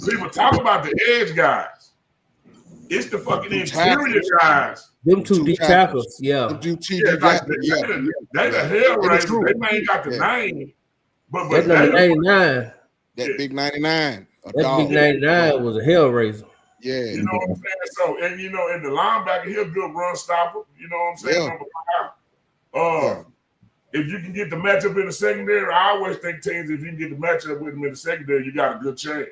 people talk about the edge guys. It's the fucking interior guys. Them two deep tackles, yeah. They the hell raisers. They ain't got the name. But that number 99. That big 99. That big 99 was a hell raiser. Yeah. You know what I'm saying? So, and in the linebacker, he'll good run stopper. You know what I'm saying? Number 5. If you can get the matchup in the secondary, I always think teams, if you can get the matchup with them in the secondary, you got a good chance.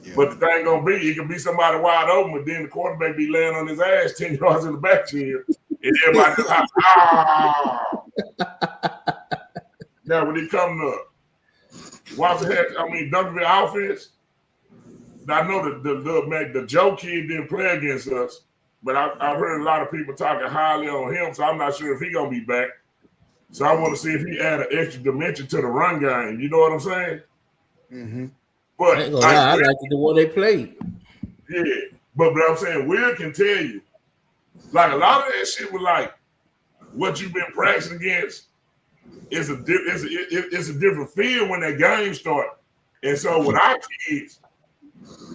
Yeah. But the thing gonna be, it can be somebody wide open, but then the quarterback be laying on his ass 10 yards in the backfield, and everybody just Now when he come up, Duncanville offense. I know the Joe kid didn't play against us, but I've heard a lot of people talking highly on him, so I'm not sure if he gonna be back. So I want to see if he add an extra dimension to the run game. You know what I'm saying? Mm-hmm. But I like the one they played. Yeah, but I'm saying Will can tell you, like a lot of that shit was like what you've been practicing against. It's a different feel when that game started. And so with our kids,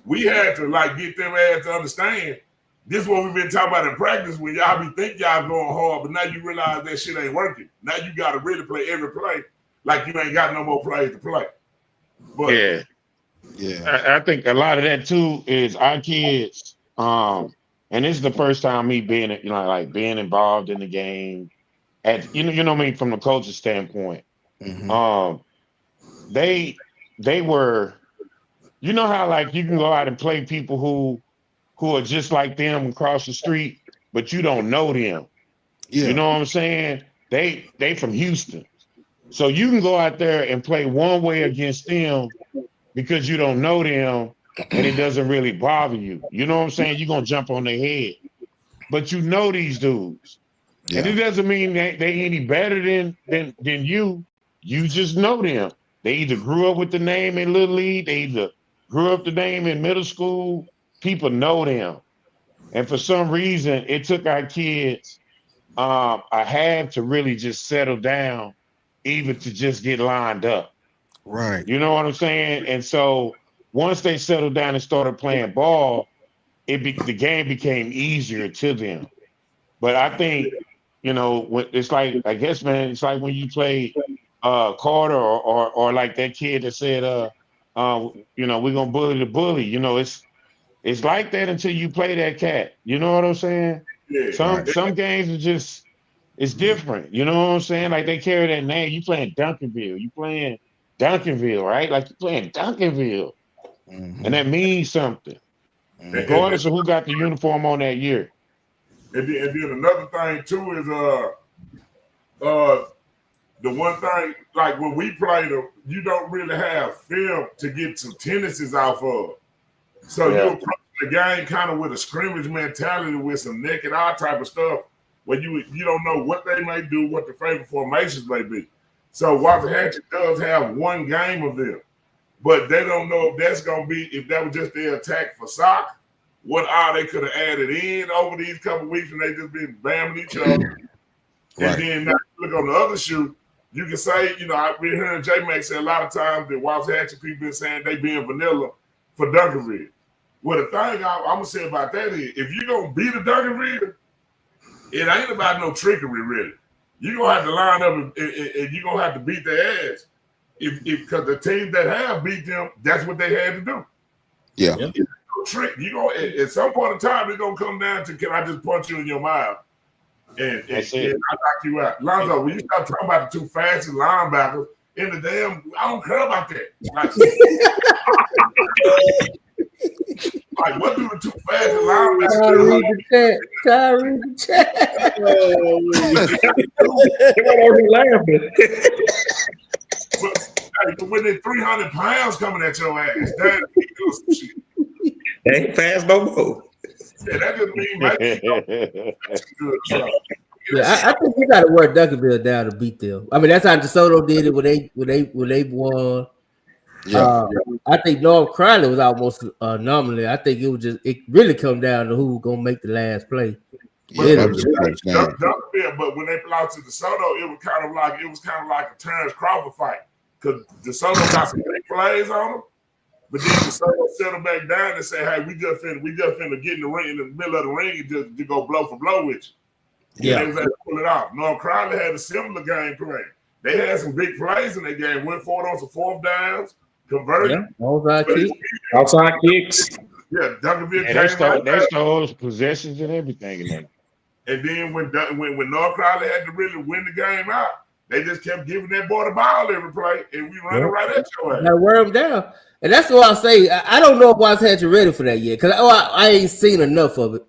we had to like get them ass to understand this is what we've been talking about in practice when y'all be think y'all going hard, but now you realize that shit ain't working. Now you got to really play every play like you ain't got no more plays to play. But I think a lot of that too is our kids. And this is the first time me being, being involved in the game. At you know what I mean, from the coach's standpoint. Mm-hmm. They were, how like you can go out and play people who are just like them across the street, but you don't know them. Yeah. You know what I'm saying? They from Houston. So you can go out there and play one way against them because you don't know them and it doesn't really bother you. You know what I'm saying? You're gonna jump on their head. But you know these dudes. Yeah. And it doesn't mean that they any better than you. You just know them. They either grew up with the name in Little League, they either grew up the name in middle school. People know them. And for some reason, it took our kids a half to really just settle down, even to just get lined up. Right. You know what I'm saying? And so once they settled down and started playing ball, the game became easier to them. But I think, it's like, I guess, man, it's like when you play Carter or like that kid that said, we're gonna bully the bully. It's like that until you play that cat. You know what I'm saying? Yeah. Some games are just, it's different. You know what I'm saying? Like they carry that name. You playing Duncanville. You playing Duncanville, right? Like you playing Duncanville. Mm-hmm. And that means something. Regardless of who got the uniform on that year. And then another thing too is The one thing, like when we play them, you don't really have film to get some tendencies off of. So you approach the game kind of with a scrimmage mentality with some naked eye type of stuff where you don't know what they may do, what the favorite formations may be. So Waxahachie does have one game of them, but they don't know if that's going to be, if that was just their attack for soccer, what they could have added in over these couple of weeks when they just been bamming each other. And then now you look on the other shoe, you can say, I've been hearing J-Mac say a lot of times that Waxahachie people been saying they being vanilla for Duncanville. Well, the thing I'm going to say about that is, if you're going to beat a Duncanville, it ain't about no trickery, really. You're going to have to line up and you're going to have to beat their ass. Because the teams that have beat them, that's what they had to do. Yeah. It's no trick. At some point in time, it's going to come down to, can I just punch you in your mouth? And I knock you out. Lonzo, when you start talking about the two fastest linebackers in the damn, I don't care about that. Like what do the two fastest linebackers do? Read the chat. But when they're 300 pounds coming at your ass, that does some shit. They ain't fast no more. Yeah, that just means I think you got to wear Duncanville down to beat them. I mean, that's how DeSoto did it when they won. Yeah, I think North Crowley was almost anomaly. I think it really come down to who was gonna make the last play. But when they lost to DeSoto, it was kind of like a Terrence Crawford fight because DeSoto got some big plays on them. But then DeSoto settled back down and say, "Hey, we just finna get in the ring in the middle of the ring and just go blow for blow with you." Yeah, they was able to pull it off. North Crowley had a similar game plan. They had some big plays in their game. Went for it on some fourth downs, converted. Yeah, outside kicks. Yeah, Duncanville they stole possessions and everything in there. And then when North Crowley had to really win the game out, they just kept giving that boy the ball every play, and we running right at your ass. Gotta wear him down. And that's what I say. I don't know if Waxahachie ready for that yet, because I ain't seen enough of it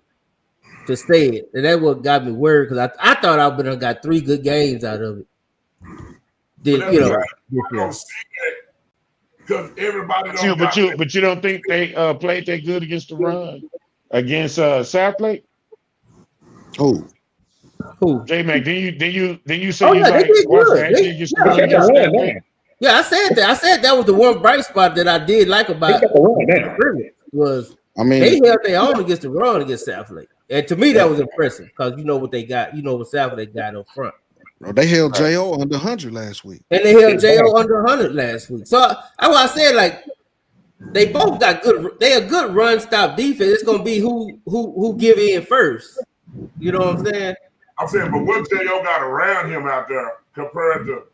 to say it. And that's what got me worried, because I thought I would have got 3 good games out of it. Because everybody but you don't think they played that good against the run against Southlake? Who? J-Mac, then you say they did good. Yeah, I said that. I said that was the one bright spot that I did like about was they held their own against the run against Southlake. And to me, that was impressive because you know what they got. You know what Southlake got up front. Bro, they held J.O. under 100 last week. And they held J.O. under 100 last week. So I said, like, they both got good. They a good run stop defense. It's gonna be who give in first. You know what I'm saying? I'm saying, but what J.O. got around him out there compared to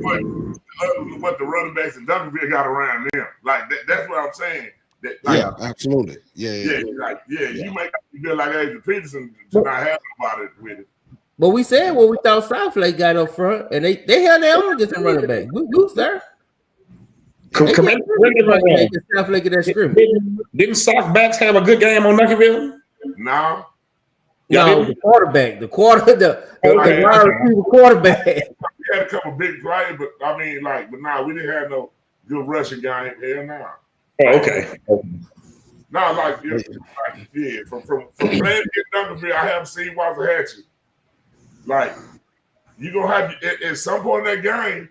what the running backs in Duncanville got around them. Like that's what I'm saying. Yeah, absolutely. Yeah. You might feel like Adrian Peterson to not have nobody with it. But we said what we thought Southlake got up front, and they held their own against the running back. We was there. Southlake in that scrimmage. Didn't Sockbacks have a good game on Duncanville? No. No, the quarterback, the wide receiver quarterback. We had a couple big plays, but we didn't have no good rushing game. Hell no. Oh, okay. No, from playing against Duncanville, I haven't seen Waxahachie. Like, you gonna have at some point in that game,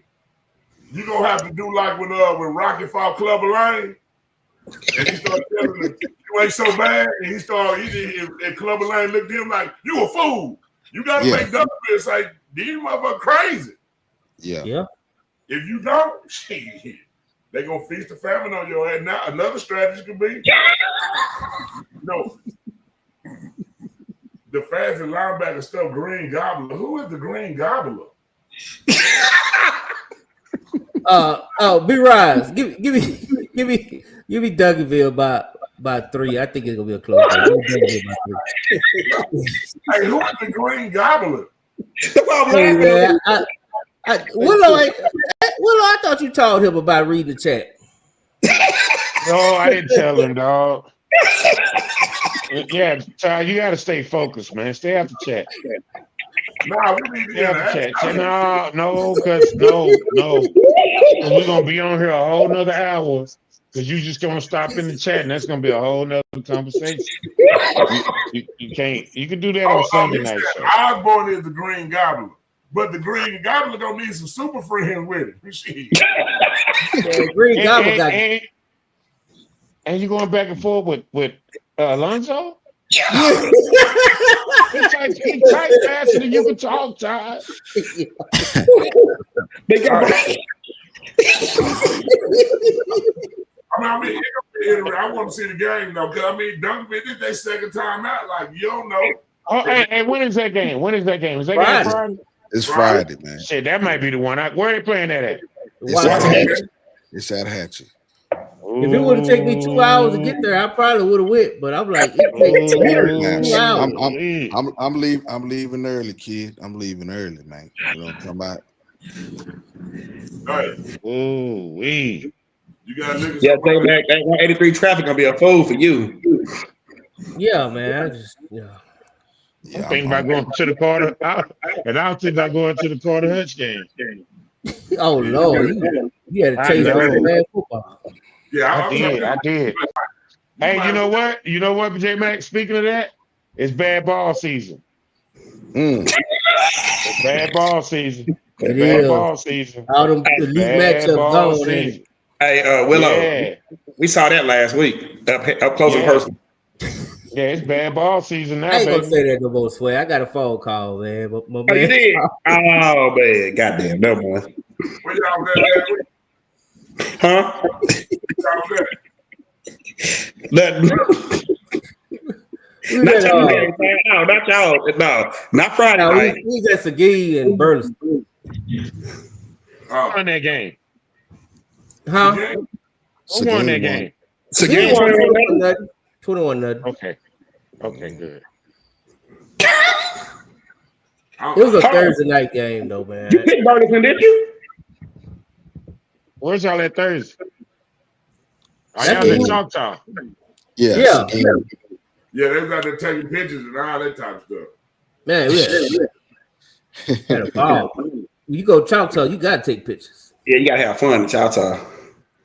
you gonna have to do like when Rocky fought Clubber Lane, and he started telling him, "You ain't so bad," and and Clubber Lane looked at him like, "You a fool. You gotta make Duncanville say, these motherfuckers crazy." Yeah. If you don't, shit, they gonna feast the famine on your head. Now another strategy could be, the fastest linebacker stuff, Green Gobbler. Who is the Green Gobbler? B-Rise, give me Duncanville by 3. I think it's gonna be a close game. Hey, who is the Green Gobbler? Willow, I thought you told him about reading the chat. No, I didn't tell him, dog. Yeah, Ty, you got to stay focused, man. Stay out the chat. Nah, we need to get an chat. No, because we're gonna be on here a whole nother hour. Because you just gonna stop in the chat, and that's gonna be a whole nother conversation. You can't. You can do that on Sunday night show. Osborne is the Green Goblin, but the Green Goblin gonna need some super friends with him. Green Goblin got. And you going back and forth with Alonzo? Yeah. He type faster than you can talk, Todd. I want to see the game though, because Duncan, this is their second time out. Like, you don't know. Oh, hey, when is that game? Is that game Friday? It's Friday, man. Shit, that might be the one. Where are they playing that at? It's at Hatchet. If it would have taken me 2 hours to get there, I probably would have went. But I'm like, it takes 2 hours. I'm leaving early, kid. I'm leaving early, man. You know what I'm talking about? Ooh-wee. You gotta look at that 183 traffic gonna be a fool for you. Yeah, man. I'm thinking about going to the Carter, and I don't think about going to the Carter Hutch game. Oh Lord, you had to taste bad football. Yeah, I did. Hey, you know what? J Mac, speaking of that, it's bad ball season. It's bad ball season. Ball season. All them elite matchups going in. Hey, Willow, we saw that last week up close in person. Yeah, it's bad ball season now. I ain't gonna say that no more, Sway. I got a phone call, man. But my man, you did? Oh man, goddamn, no more. Where y'all at? Huh? Nothing. Not y'all. No, not Friday night. We got Seguin and Burleson. On that game. Huh? Who won that game? Seguin won 21-0. Okay, good. It was a Thursday night game, though, man. You picked Burleson, did you? Where's y'all at Thursday? Are y'all in Choctaw? Yeah. Yeah, they was out there taking pictures and all that type of stuff. Man, had a ball. You go Choctaw, you gotta take pictures. Yeah, you gotta have fun in Choctaw.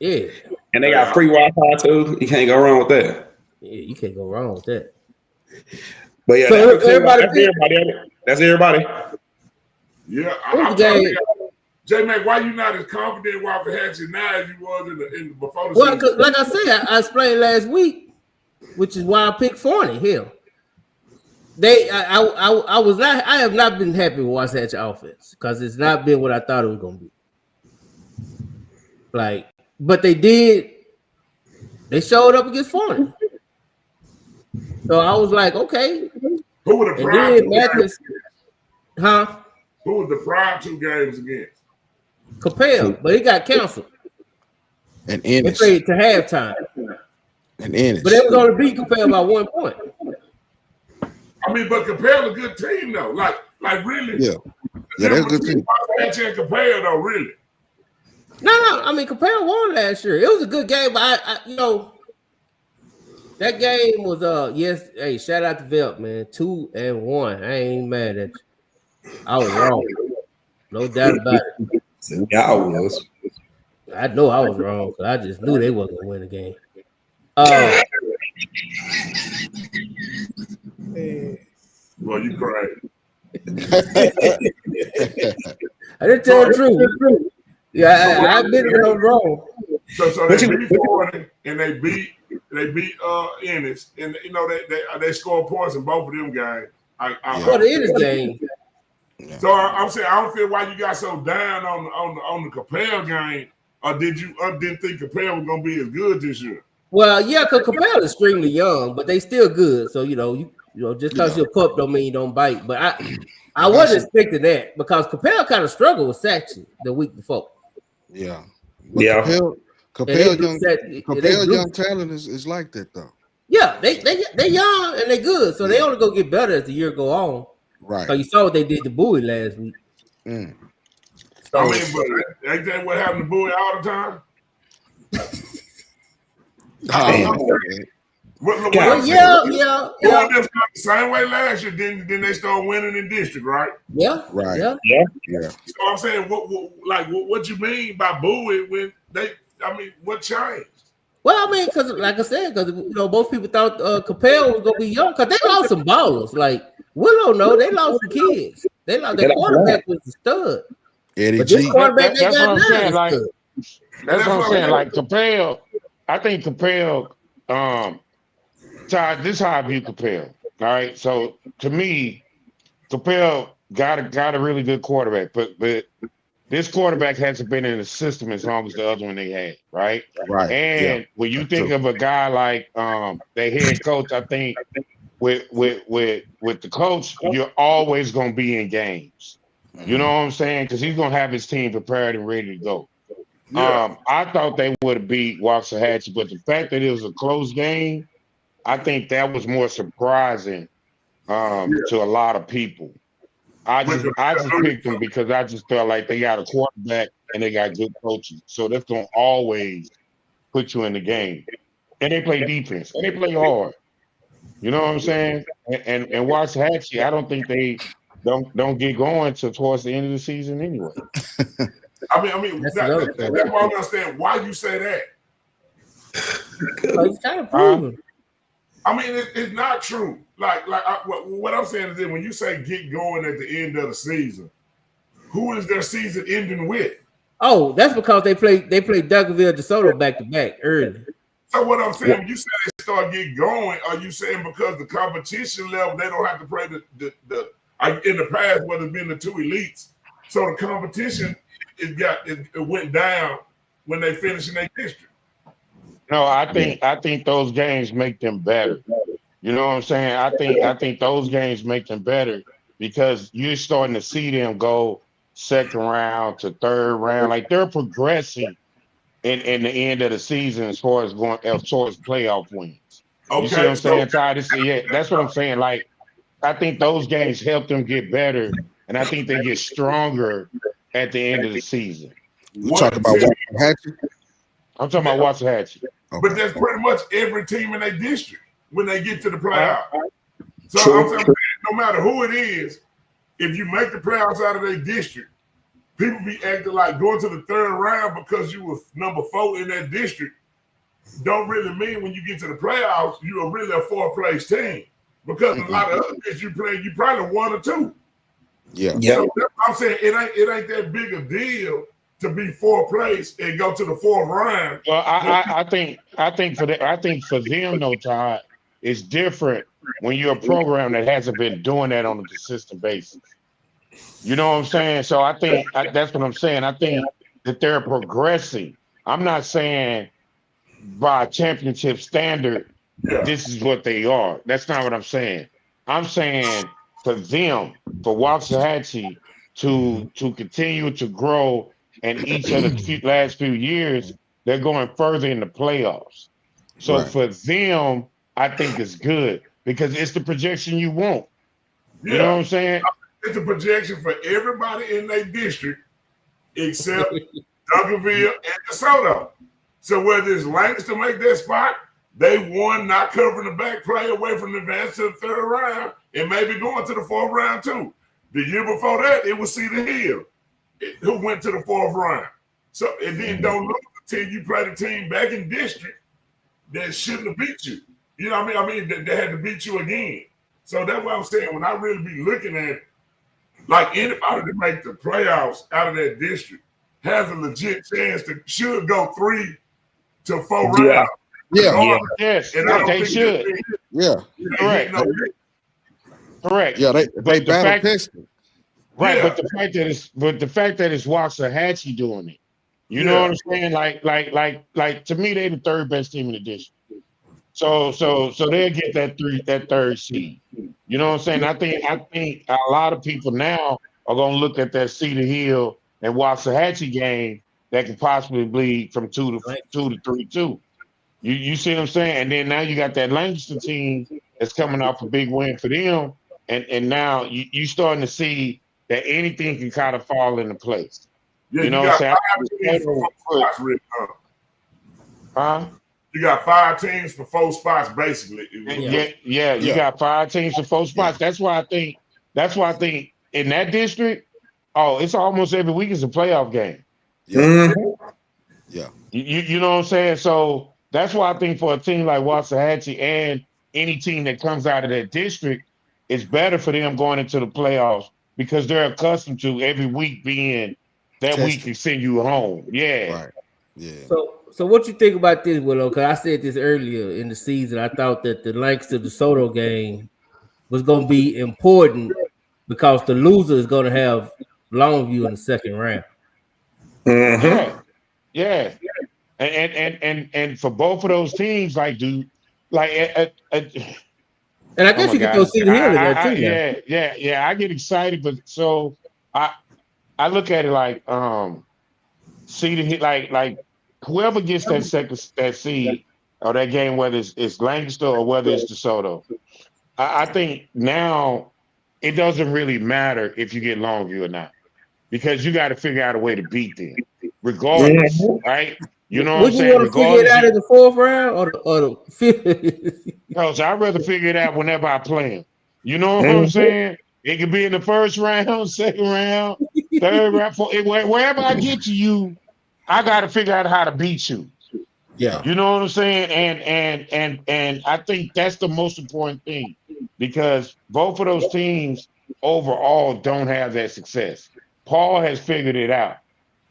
Yeah. And they got free Wi-Fi too. You can't go wrong with that. Yeah, you can't go wrong with that. But yeah, so that's everybody. Yeah, J-Mac, why you not as confident while the Hatchet now as you was in the before the season? Well, like I said, I explained last week, which is why I picked Forney. Hell, I have not been happy with Wasatch offense because it's not been what I thought it was gonna be. But they showed up against Forney. So I was like, okay. Who were the prior two games? Huh? Who was the prior two games against? Capel, but it got canceled. And Ennis. They played to halftime. And Ennis. But they was only beat Capel by 1 point. But Capel a good team though. Like really. Yeah, they're a good team. And Capel though, really. No. Capel won last year. It was a good game, but I that game was yes. Hey, shout out to Velp, man. 2-1. I ain't mad at you. I was wrong. No doubt about it. Yeah, I was. I know I was wrong because I just knew they wasn't gonna win the game. Well, you crazy. I didn't tell the truth. Yeah, I admit it was wrong. So they beat Florida and they beat Ennis, and they scored points in both of them games. The Ennis game. So I'm saying I don't feel why you got so down on the Capel game, or didn't think Capel was gonna be as good this year. Well, yeah, because Capel is extremely young, but they still good. So you just because you're a pup don't mean you don't bite. But I wasn't expecting that because Capel kind of struggled with Saxon the week before. Yeah. Capel young talent is like that though. Yeah, they young and they good, so they only go get better as the year go on. Right. So you saw what they did to Bowie last week. Mm. But ain't that what happened to Bowie all the time? Well, yeah. The same way last year. Then they start winning in district, right? Yeah. So I'm saying, what you mean by booing when they? I mean, what changed? Well, I mean, because like I said, because most people thought Capel was gonna be young because they lost some ballers. Like Willow, no, they lost some kids. They lost their quarterback was a stud. Eddie but this G. quarterback they That's got what I'm now saying. is Like stud. that's what I'm saying. Like Capel, I think Capel. Todd, this is how I view Capel. All right, so to me, Capel got a really good quarterback, but this quarterback hasn't been in the system as long as the other one they had, right? Right. Yeah. And when you That's think true. of a guy like their head coach, I think with the coach, you're always gonna be in games. You know what I'm saying? Because he's gonna have his team prepared and ready to go. Yeah. I thought they would have beat Waxahachie, but the fact that it was a close game, I think that was more surprising to a lot of people. I just picked them because I just felt like they got a quarterback and they got good coaching. So that's gonna always put you in the game. And they play defense and they play hard. You know what I'm saying? And Waxahachie, I don't think they don't get going till towards the end of the season anyway. I mean, that's why I understand why you say that. He's kind of proven. I mean, it's not true. What I'm saying is that when you say get going at the end of the season, who is their season ending with? Oh, that's because they played Duncanville DeSoto back to back early. So what I'm saying, when you say they start getting going, are you saying because the competition level, they don't have to play the in the past, whether it's been the two elites, so the competition it went down when they finish in their district? No, I think those games make them better. You know what I'm saying? I think those games make them better because you're starting to see them go second round to third round. Like they're progressing in the end of the season as far as playoff wins. Okay, you see what I'm saying, Ty? That's what I'm saying. Like I think those games help them get better, and I think they get stronger at the end of the season. You talk about Waxahachie? I'm talking about Waxahachie. But that's pretty much every team in their district when they get to the playoffs. So True. I'm saying, no matter who it is, if you make the playoffs out of their district, people be acting like going to the third round because you were number 4 in that district don't really mean when you get to the playoffs, you are really a 4th place team. Because a lot of other things you play, you probably 1 or 2. Yeah. So I'm saying it ain't that big a deal to be 4th place and go to the 4th round. Well, I think for them, though, Todd, it's different when you're a program that hasn't been doing that on a consistent basis. You know what I'm saying? So I think that's what I'm saying. I think that they're progressing. I'm not saying by championship standard, this is what they are. That's not what I'm saying. I'm saying for them, for Waxahachie to continue to grow, and each of the last few years, they're going further in the playoffs. So for them, I think it's good because it's the projection you want. You know what I'm saying? It's a projection for everybody in their district except Duncanville and DeSoto. So whether it's Lancaster to make that spot, they won not covering the back play away from the advance to the third round and maybe going to the 4th round too. The year before that, it was Cedar Hill who went to the 4th round. So and then don't lose until you play the team back in district that shouldn't have beat you. You know what I mean? They had to beat you again. So that's what I'm saying. When I really be looking at it, like anybody that make the playoffs out of that district has a legit chance to should go 3 to 4 rounds. Yes, and I don't they think should. Correct. Correct. Yeah, they battle tested. Right, but the fact that it's Waxahachie doing it, you know what I'm saying? Like to me, they the 3rd best team in the district. So they'll get that 3rd seed. You know what I'm saying? I think a lot of people now are gonna look at that Cedar Hill and Waxahachie game that could possibly bleed from 2 to 3-2. You see what I'm saying? And then now you got that Lancaster team that's coming off a big win for them, and now you starting to see that anything can kind of fall into place. Yeah, you know what I'm saying? Huh? You got 5 teams for 4 spots, basically. You got 5 teams for 4 spots. That's why I think. That's why I think in that district, it's almost every week is a playoff game. Yeah. Yeah. You know what I'm saying? So that's why I think for a team like Waxahachie and any team that comes out of that district, it's better for them going into the playoffs because they're accustomed to every week being that week to send you home. Yeah. Right. Yeah. So what you think about this, Willow? Because I said this earlier in the season. I thought that the Lancaster DeSoto game was going to be important because the loser is going to have Longview in the second round. Mm-hmm. Yeah. And for both of those teams, and I guess you can throw Cedar Hill in there too. Yeah. I get excited, but so I look at it like Cedar Hill, like whoever gets that seed or that game, whether it's Lancaster or whether it's DeSoto, I think now it doesn't really matter if you get Longview or not because you got to figure out a way to beat them, regardless, right? You know what I'm saying? Would you want to figure it out in the 4th round or the 5th? No, so I'd rather figure it out whenever I play them. You know what I'm saying? It could be in the 1st round, 2nd round, 3rd round, 4th, wherever I get to you, I got to figure out how to beat you. Yeah. You know what I'm saying? And I think that's the most important thing because both of those teams overall don't have that success. Paul has figured it out.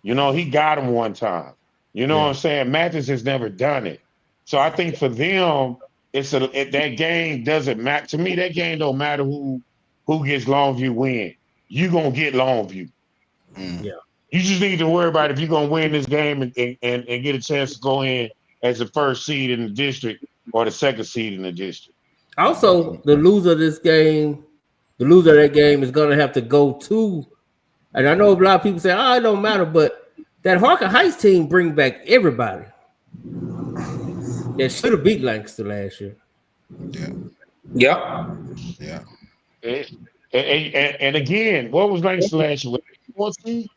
You know, he got him one time. You know what I'm saying? Mathis has never done it. So I think for them, that game doesn't matter. To me, that game don't matter who gets Longview win. You're going to get Longview. Yeah. You just need to worry about if you're going to win this game and get a chance to go in as the 1st seed in the district or the 2nd seed in the district. Also, the loser of this game, the loser of that game is going to have to go to, and I know a lot of people say, it don't matter, but that Harker Heights team bring back everybody that should have beat Lancaster last year. Yeah. Yeah. And again, what was Lancaster last year? 4th seed?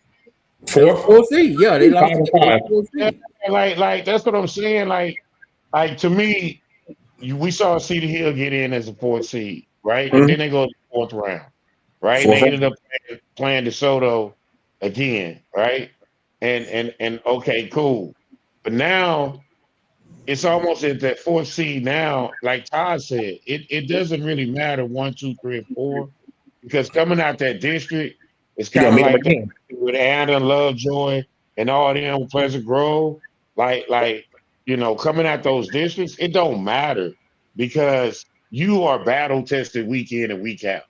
4th seed. Yeah, they lost to 4th seed. Like that's what I'm saying. Like to me, we saw Cedar Hill get in as a 4th seed, right? And then they go to the 4th round, right? And they ended up playing DeSoto again, right? And okay, cool. But now it's almost at that 4th seed now, like Todd said, it doesn't really matter 1, 2, 3, and 4 because coming out that district, it's kind of like that with Anna, Lovejoy, and all them Pleasant Grove. Like coming out those districts, it don't matter because you are battle tested week in and week out.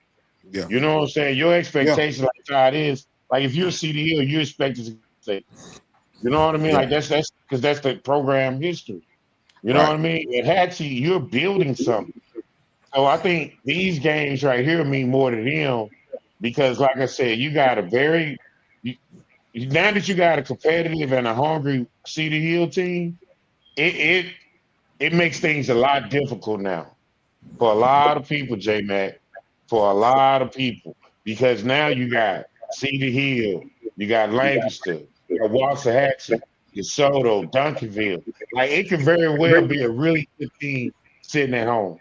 Yeah. You know what I'm saying? Your expectation, like Todd is, like if you're a CDL, you expect to say, you know what I mean? Like that's because that's the program history. You know what I mean? At Hatchie, you're building something. So I think these games right here mean more to them because, like I said, you got now that you got a competitive and a hungry Cedar Hill team, it makes things a lot difficult now for a lot of people, J-Mac, for a lot of people because now you got Cedar Hill, you got Lancaster, you got Waxahachie, DeSoto, Duncanville. Like it could very well be a really good team sitting at home.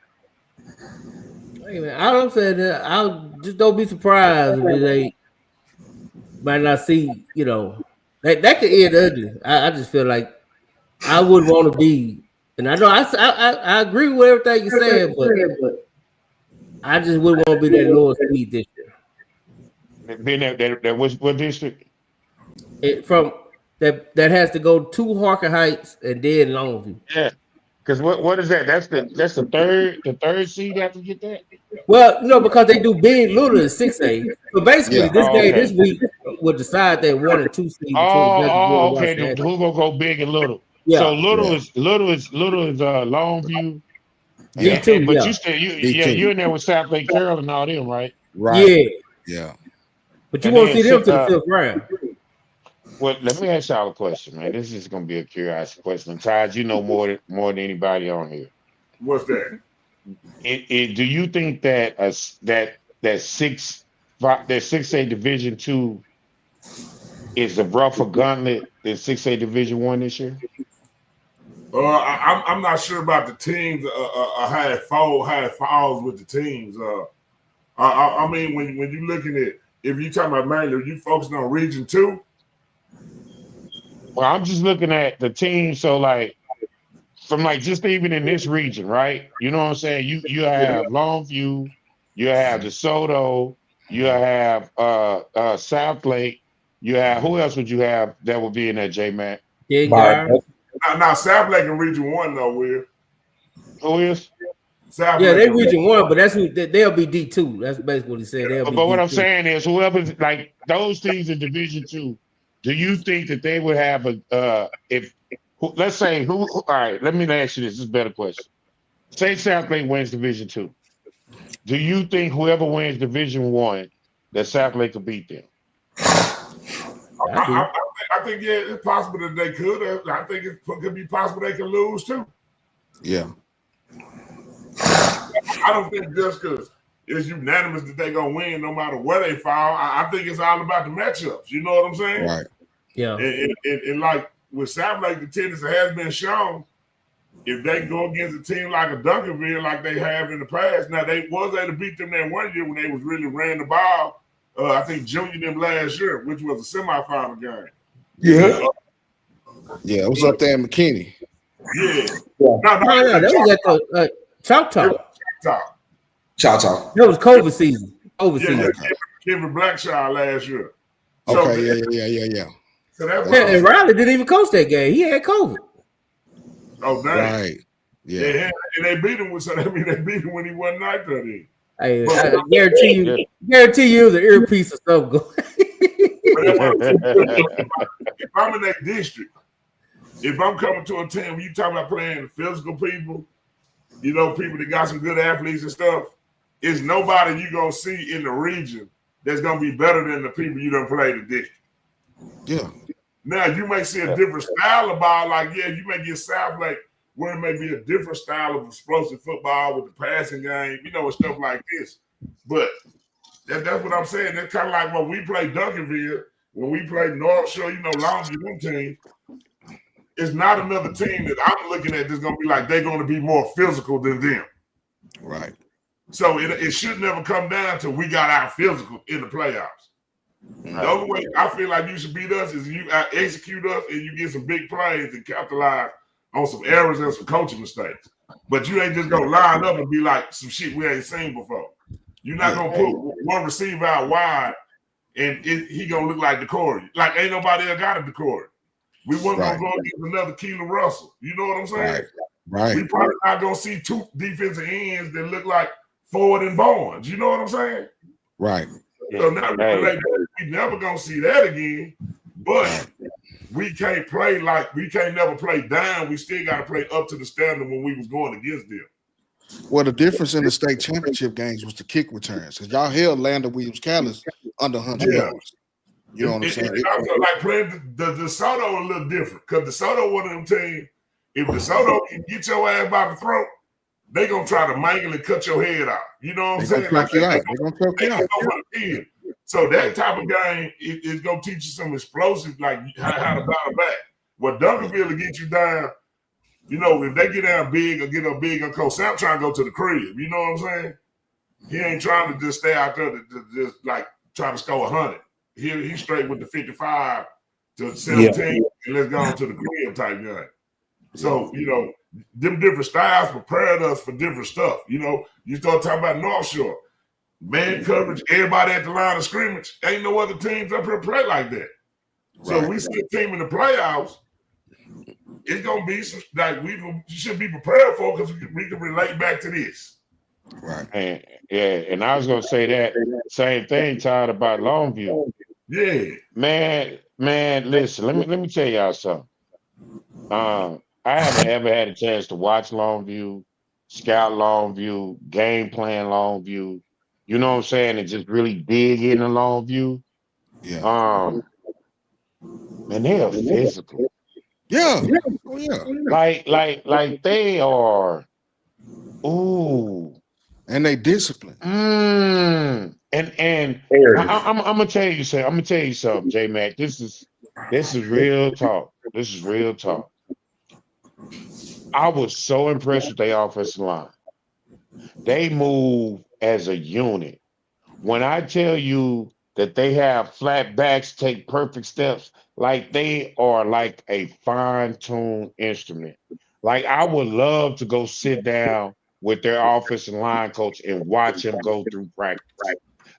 Hey man, I don't say that. I'll just don't be surprised if they might not see. That could end ugly. I just feel like I would want to be, and I know I agree with everything you said, but I just would want to be that lowest seed this year. Being that was what district? That has to go to Harker Heights and then Longview. Yeah, because what is that? That's the third seed have to get that. Well, no, because they do big, little, and 6A. So basically, this game this week will decide that 1 and 2 seed. Okay. Who gonna go big and little? Yeah. So little is Longview. D2, but you still you're in there with South Lake Carroll and all them, right? Right. Yeah. But you want to see them to the 5th round. Well, let me ask y'all a question, man. This is gonna be a curiosity question. Todd, you know more than anybody on here. What's that? Do you think that that 6A Division 2 is a rougher gauntlet than 6A Division 1 this year? I'm not sure about the teams. How it falls with the teams. I mean, when you're looking at, if you're talking about mainly, you focusing on Region 2? Well, I'm just looking at the team. So like from like just even in this region, right? You know what I'm saying? You have Longview, you have DeSoto, you have South Lake, you have who else would you have that would be in that J Mac? Now South Lake in Region 1 though, Will. Who is? South Yeah, Lake they in Region 1, but that's who they'll be D2. That's basically what he said. They'll be But what I'm D2. saying is whoever's like those teams in Division 2, do you think that they would have a let's say who all right, let me ask you this is a better question. Say South Lake wins Division 2. Do you think whoever wins Division 1 that South Lake could beat them? I think yeah, it's possible that they could. I think it could be possible they could lose too. Yeah. I don't think just because it's unanimous that they're gonna win no matter where they fall. I think it's all about the matchups. You know what I'm saying? Right. Yeah. And like with South Lake, the tennis has been shown. If they go against a team like a Duncanville, like they have in the past, now they was able to beat them that one year when they was really ran the ball. I think junior them last year, which was a semifinal game. Yeah. Yeah, it was up there in McKinney. Yeah. No, that was at the Choctaw. Choctaw. That was COVID season. COVID season. Kevin Blackshaw last year. Okay, yeah. So that was, and Riley didn't even coach that game. He had COVID. Oh, damn. Right. Yeah. And they beat him, so that means they beat him when he wasn't out there. Then. Hey, I guarantee you it was an earpiece or something. If I'm in that district, if I'm coming to a team, when you talking about playing physical people, you know, people that got some good athletes and stuff, it's nobody you gonna see in the region that's gonna be better than the people you done played the district. Yeah. Now you may see a different style of ball, like you may get South Lake where it may be a different style of explosive football with the passing game, you know, and stuff like this. But that's what I'm saying. That's kind of like when we play Duncanville, when we play North Shore, you know, Longview, them teams. It's not another team that I'm looking at that's going to be like they're going to be more physical than them. Right. So it should never come down to we got our physical in the playoffs. Right. The only way I feel like you should beat us is you execute us and you get some big plays and capitalize on some errors and some coaching mistakes. But you ain't just going to line up and be like some shit we ain't seen before. You're not going to put one receiver out wide and he going to look like DeCorey. Like ain't nobody else got a DeCorey. We weren't going to go against another Keelan Russell. You know what I'm saying? Right. We probably not going to see two defensive ends that look like Ford and Barnes. You know what I'm saying? Right. So now we never going to see that again. But we can't play we can't never play down. We still got to play up to the standard when we was going against them. Well, the difference in the state championship games was the kick returns. Because y'all held Landon Williams-Callis under 100 yards. You know what I'm saying? Also, like playing the DeSoto a little different because DeSoto one of them teams. If DeSoto can get your ass by the throat, they gonna try to mangle and cut your head off. You know what I'm saying? They're gonna choke you out. So that type of game is gonna teach you some explosive, like how to battle back. What Duncanville will get you down. You know, if they get down big or get up big on Coach Sam trying to go to the crib. You know what I'm saying? He ain't trying to just stay out there to just like try to score 100. He's straight with the 55 to 17 and let's go on to the crib type game. So, you know, them different styles prepared us for different stuff. You know, you start talking about North Shore. Man coverage, everybody at the line of scrimmage. Ain't no other teams up here play like that. So we see a team in the playoffs, it's going to be some, like we should be prepared for because we can relate back to this. Right. And I was going to say that same thing, Todd, about Longview. Yeah. Man, listen, let me tell y'all something. I haven't ever had a chance to watch Longview, scout Longview, game plan Longview. You know what I'm saying? And just really dig into Longview. Yeah. And they are physical. Yeah. Oh yeah. Like they are. Ooh. And they discipline. And I'm gonna tell you something. I'm gonna tell you something, J Mac. This is real talk. This is real talk. I was so impressed with their offensive line. They move as a unit. When I tell you that they have flat backs, take perfect steps, like they are like a fine-tuned instrument. Like I would love to go sit down with their offensive line coach and watch him go through practice.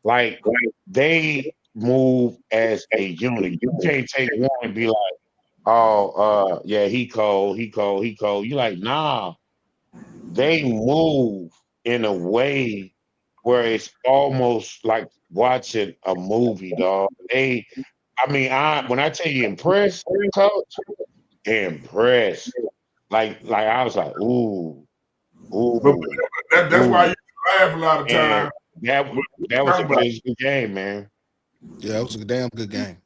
Like they move as a unit. You can't take one and be like, oh, yeah, he cold, he cold, he cold. You like, nah, they move in a way where it's almost like watching a movie, dog. When I tell you impressed, coach, impressed. Like I was like, ooh, But ooh, that's why ooh. you laugh a lot of And time. that was a good game, man. Yeah, it was a damn good game.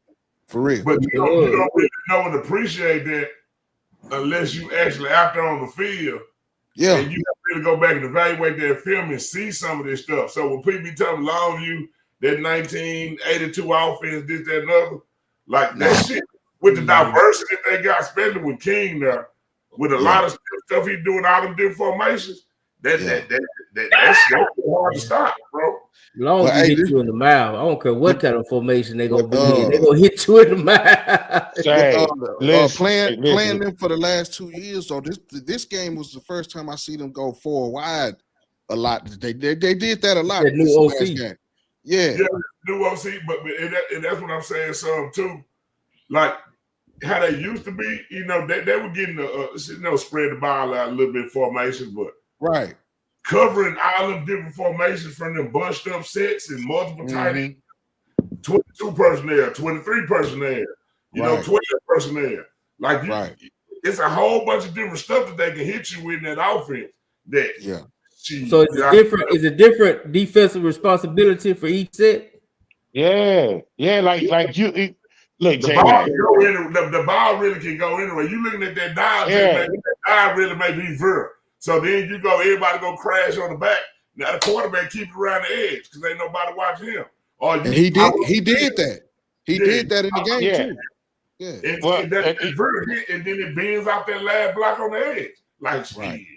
For real. But It you was. don't really know and appreciate that unless you actually out there on the field. Yeah. And you have to really go back and evaluate that film and see some of this stuff. So when people be telling you that 1982 offense, this, that, and other, like that shit with the diversity that they got, especially with King there, with a lot of stuff he's doing, all them different formations, that's hard to stop, bro. As long as he hit you in the mouth, I don't care what kind of formation they gonna be in. They uh, gonna hit you in the mouth. Say, playing them for the last 2 years, though, this game was the first time I see them go 4 wide a lot. They did that a lot. That new this OC. last game. Yeah, new OC, but and that's what I'm saying. Some too, like how they used to be. You know, they were getting spread the ball out a little bit formation, but right. Covering all them different formations from them bunched up sets and multiple tight ends, 22 personnel, 23 personnel, you know, 12 personnel. Like it's a whole bunch of different stuff that they can hit you with in that offense. So it's a different defensive responsibility for each set. Yeah, like you look, the ball really can go anywhere. You looking at that dial, that dial really may be zero. So then everybody go crash on the back. Now the quarterback keep it around the edge because ain't nobody watching him. And he did that. He did that in the game too. Yeah. And then it bends off that last block on the edge. Like speed.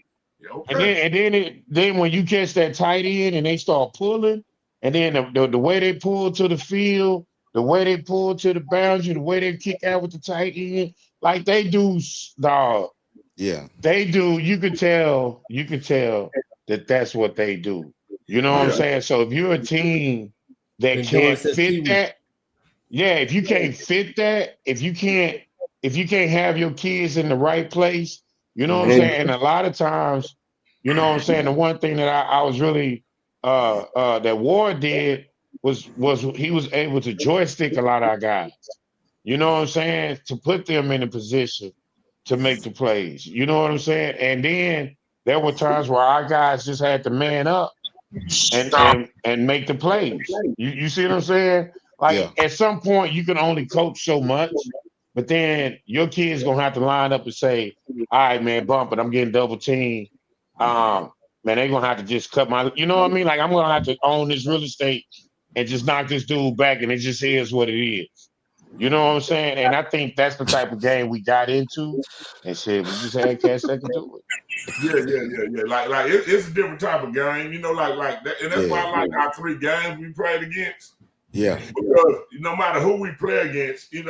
Okay. And then when you catch that tight end and they start pulling, and then the way they pull to the field, the way they pull to the boundary, the way they kick out with the tight end, like they do, dog. Yeah, they do. You could tell that that's what they do. You know what I'm saying? So if you're a team that can't fit that, if you can't fit that, if you can't have your kids in the right place, you know what I'm saying? And a lot of times, you know what I'm saying, the one thing that I was really that Ward did was he was able to joystick a lot of our guys. You know what I'm saying? To put them in a position to make the plays. You know what I'm saying? And then there were times where our guys just had to man up and make the plays. You see what I'm saying? Like at some point you can only coach so much, but then your kid's gonna have to line up and say, all right, man, bump it, I'm getting double teamed. Man, they're gonna have to just cut my, you know what I mean? Like I'm gonna have to own this real estate and just knock this dude back, and it just is what it is. You know what I'm saying? And I think that's the type of game we got into, and shit, we just had cats that could do it. Yeah. Like it's a different type of game, you know, like that, and that's why I like our 3 games we played against. Yeah, because no matter who we play against, you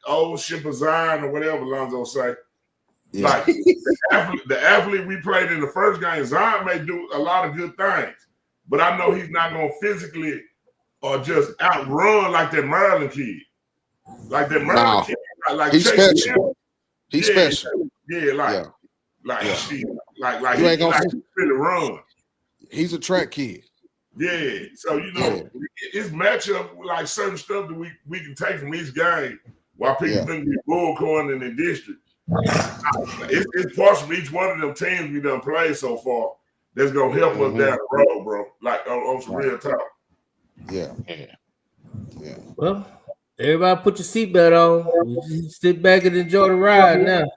old ship of Zion or whatever Lonzo say. Yeah. Like the athlete we played in the first game, Zion may do a lot of good things, but I know he's not gonna physically or just outrun like that Maryland kid. Like that Maryland kid, like he's special. He's special. Yeah, he really run. He's a track kid. Yeah, so it's matchup like certain stuff that we can take from each game while people think we bullcorn in the district. It's parts from each one of them teams we done played so far that's gonna help us down the road, bro. Like on some real talk. Yeah. Well, everybody put your seatbelt on. You just sit back and enjoy the ride now.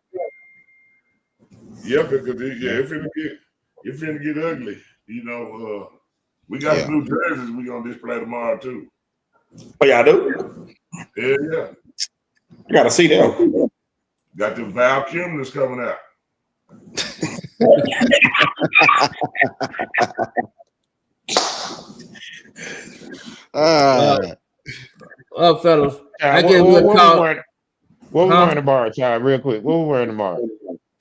Yeah, because it's finna get ugly. We got some new jerseys we gonna display tomorrow too. Oh, y'all do? Yeah. I gotta see them. Got the Val Kimners coming out. Fellas, I what get we call. wearing? What we wearing tomorrow, Todd? Real quick, what we wearing tomorrow?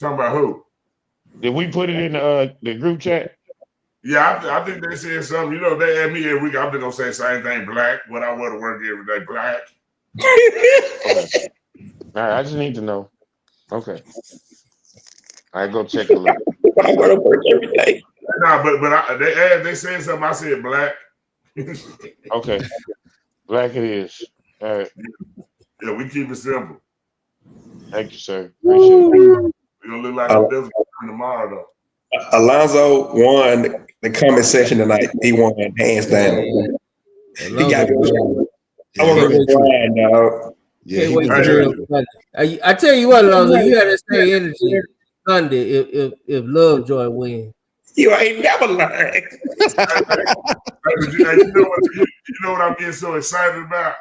Talking about who? Did we put it in the group chat? Yeah, I think they said something. You know, they had me every week. I'm just gonna say the same thing. Black. What I wear to work every day. Black. Okay. All right, I just need to know. Okay. I go check a look. I wear to work every day. Nah, but they said something. I said black. Okay. Black it is. All right. Yeah, we keep it simple. Thank you, sir. Appreciate it. We're gonna look like a business tomorrow, though. Alonzo won the comment section tonight. He won hands down. He got it. I want to Brian, dog. Yeah, can't wait to hear him. I tell you what, Alonzo, you had that same energy Sunday if Lovejoy wins. You ain't never learned. You know what I'm getting so excited about?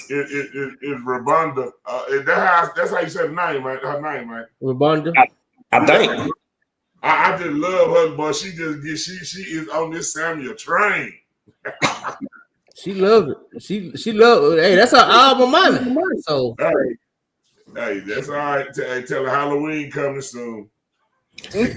Is Rabonda. That's how you said the name, right? Her name, right? Rabonda. I think. I just love her, but she is on this Samuel train. She loves it. She loves it. Hey, that's her alma mater. So hey, that's all right. Tell her Halloween coming soon. And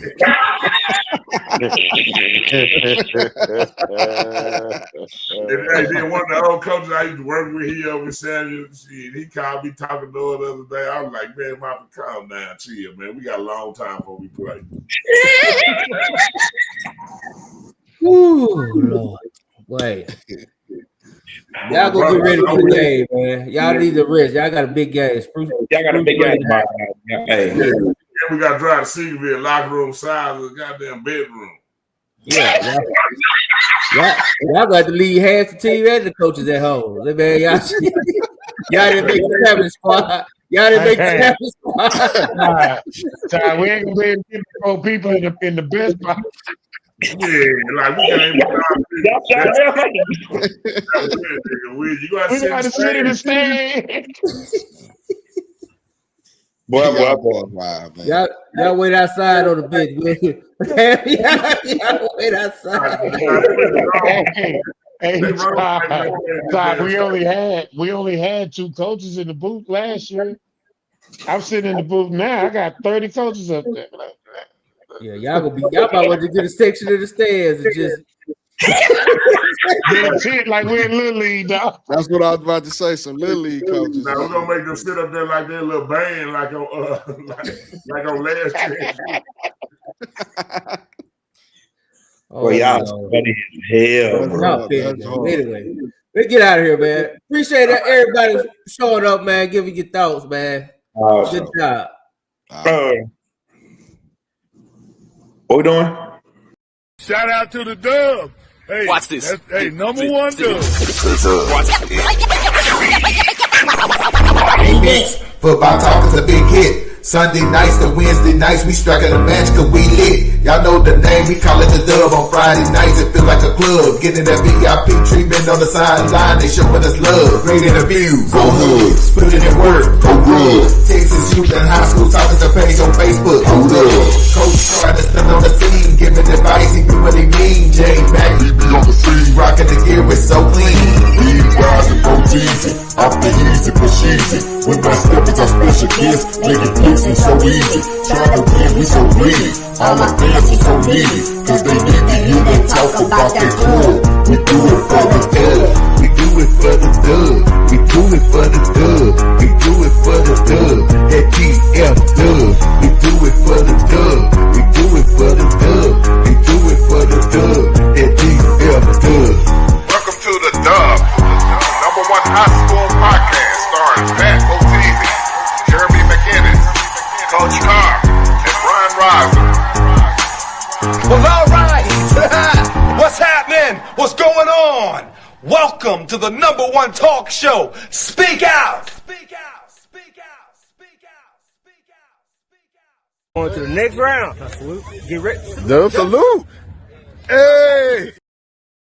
then one of the old coaches I used to work with, he over in Samuel, he called me talking to her the other day. I was like, man, Mama, calm down, chill, man. We got a long time before we play. Ooh, Lord. Wait. Y'all go get ready for the game, man. Y'all need to rest. Y'all got a big game. Y'all got a big game. Hey. And we got to drive to Seagoville locker room size of the goddamn bedroom. Yeah. Y'all got to leave half the team and the coaches at home. Man, y'all didn't make the family squad. Y'all didn't make the family squad. We ain't gonna be able to get 4 people in the best box. Yeah, like we can't even. You got to sit in the stand. Boy, man. Y'all wait outside on the bench. Y'all wait outside. Hey, we only had 2 coaches in the booth last year. I'm sitting in the booth now. I got 30 coaches up there. Yeah, y'all about to get a section of the stands and just get it like we're in Little League, dog. That's what I was about to say. Some Little League coaches. Now we're gonna make them sit up there like their little band, like on last year. Well, y'all funny as hell. Anyway, let's get out of here, man. Appreciate everybody showing up, man. Giving your thoughts, man. Good job. What we doing? Shout out to the Dub. Hey, watch this. Hey, number one Dub. Football talk is a big hit. Sunday nights to Wednesday nights, we striking a match cause we lit. Y'all know the name, we call it the Dub. On Friday nights, it feel like a club. Getting that VIP treatment on the sideline, they showing us love. Great interviews, go hoods, put it in work, go good. Texas youth and high school talking to page on Facebook. Hold up. Coach trying to stand on the scene, giving advice, he do what he mean. Jay Mack, he be on the scene, rocking the gear, it's so clean. We rise and go easy, off the easy, push easy. With my steppers, our special kids, making pics and so easy. Trying to win, we so greedy. All my fans are so needy, cause they need to hear them talk about that club. We do it for the dub. We do it for the dub. We do it for the dub. We do it for the dub. That GF dub. We do it for the dub. We do it for the dub. We do it for the dub. That GF dub. Welcome to the Dub, number 1 high school podcast starring Pat O'Teasy, Jeremy McInnes, Coach Carr, and Brian Riser. Well, all right. What's happening? What's going on? Welcome to the number 1 talk show. Speak out. Speak out. Speak out. Speak out. Speak out. Speak out. On to the next round. Get ready. The salute. Hey.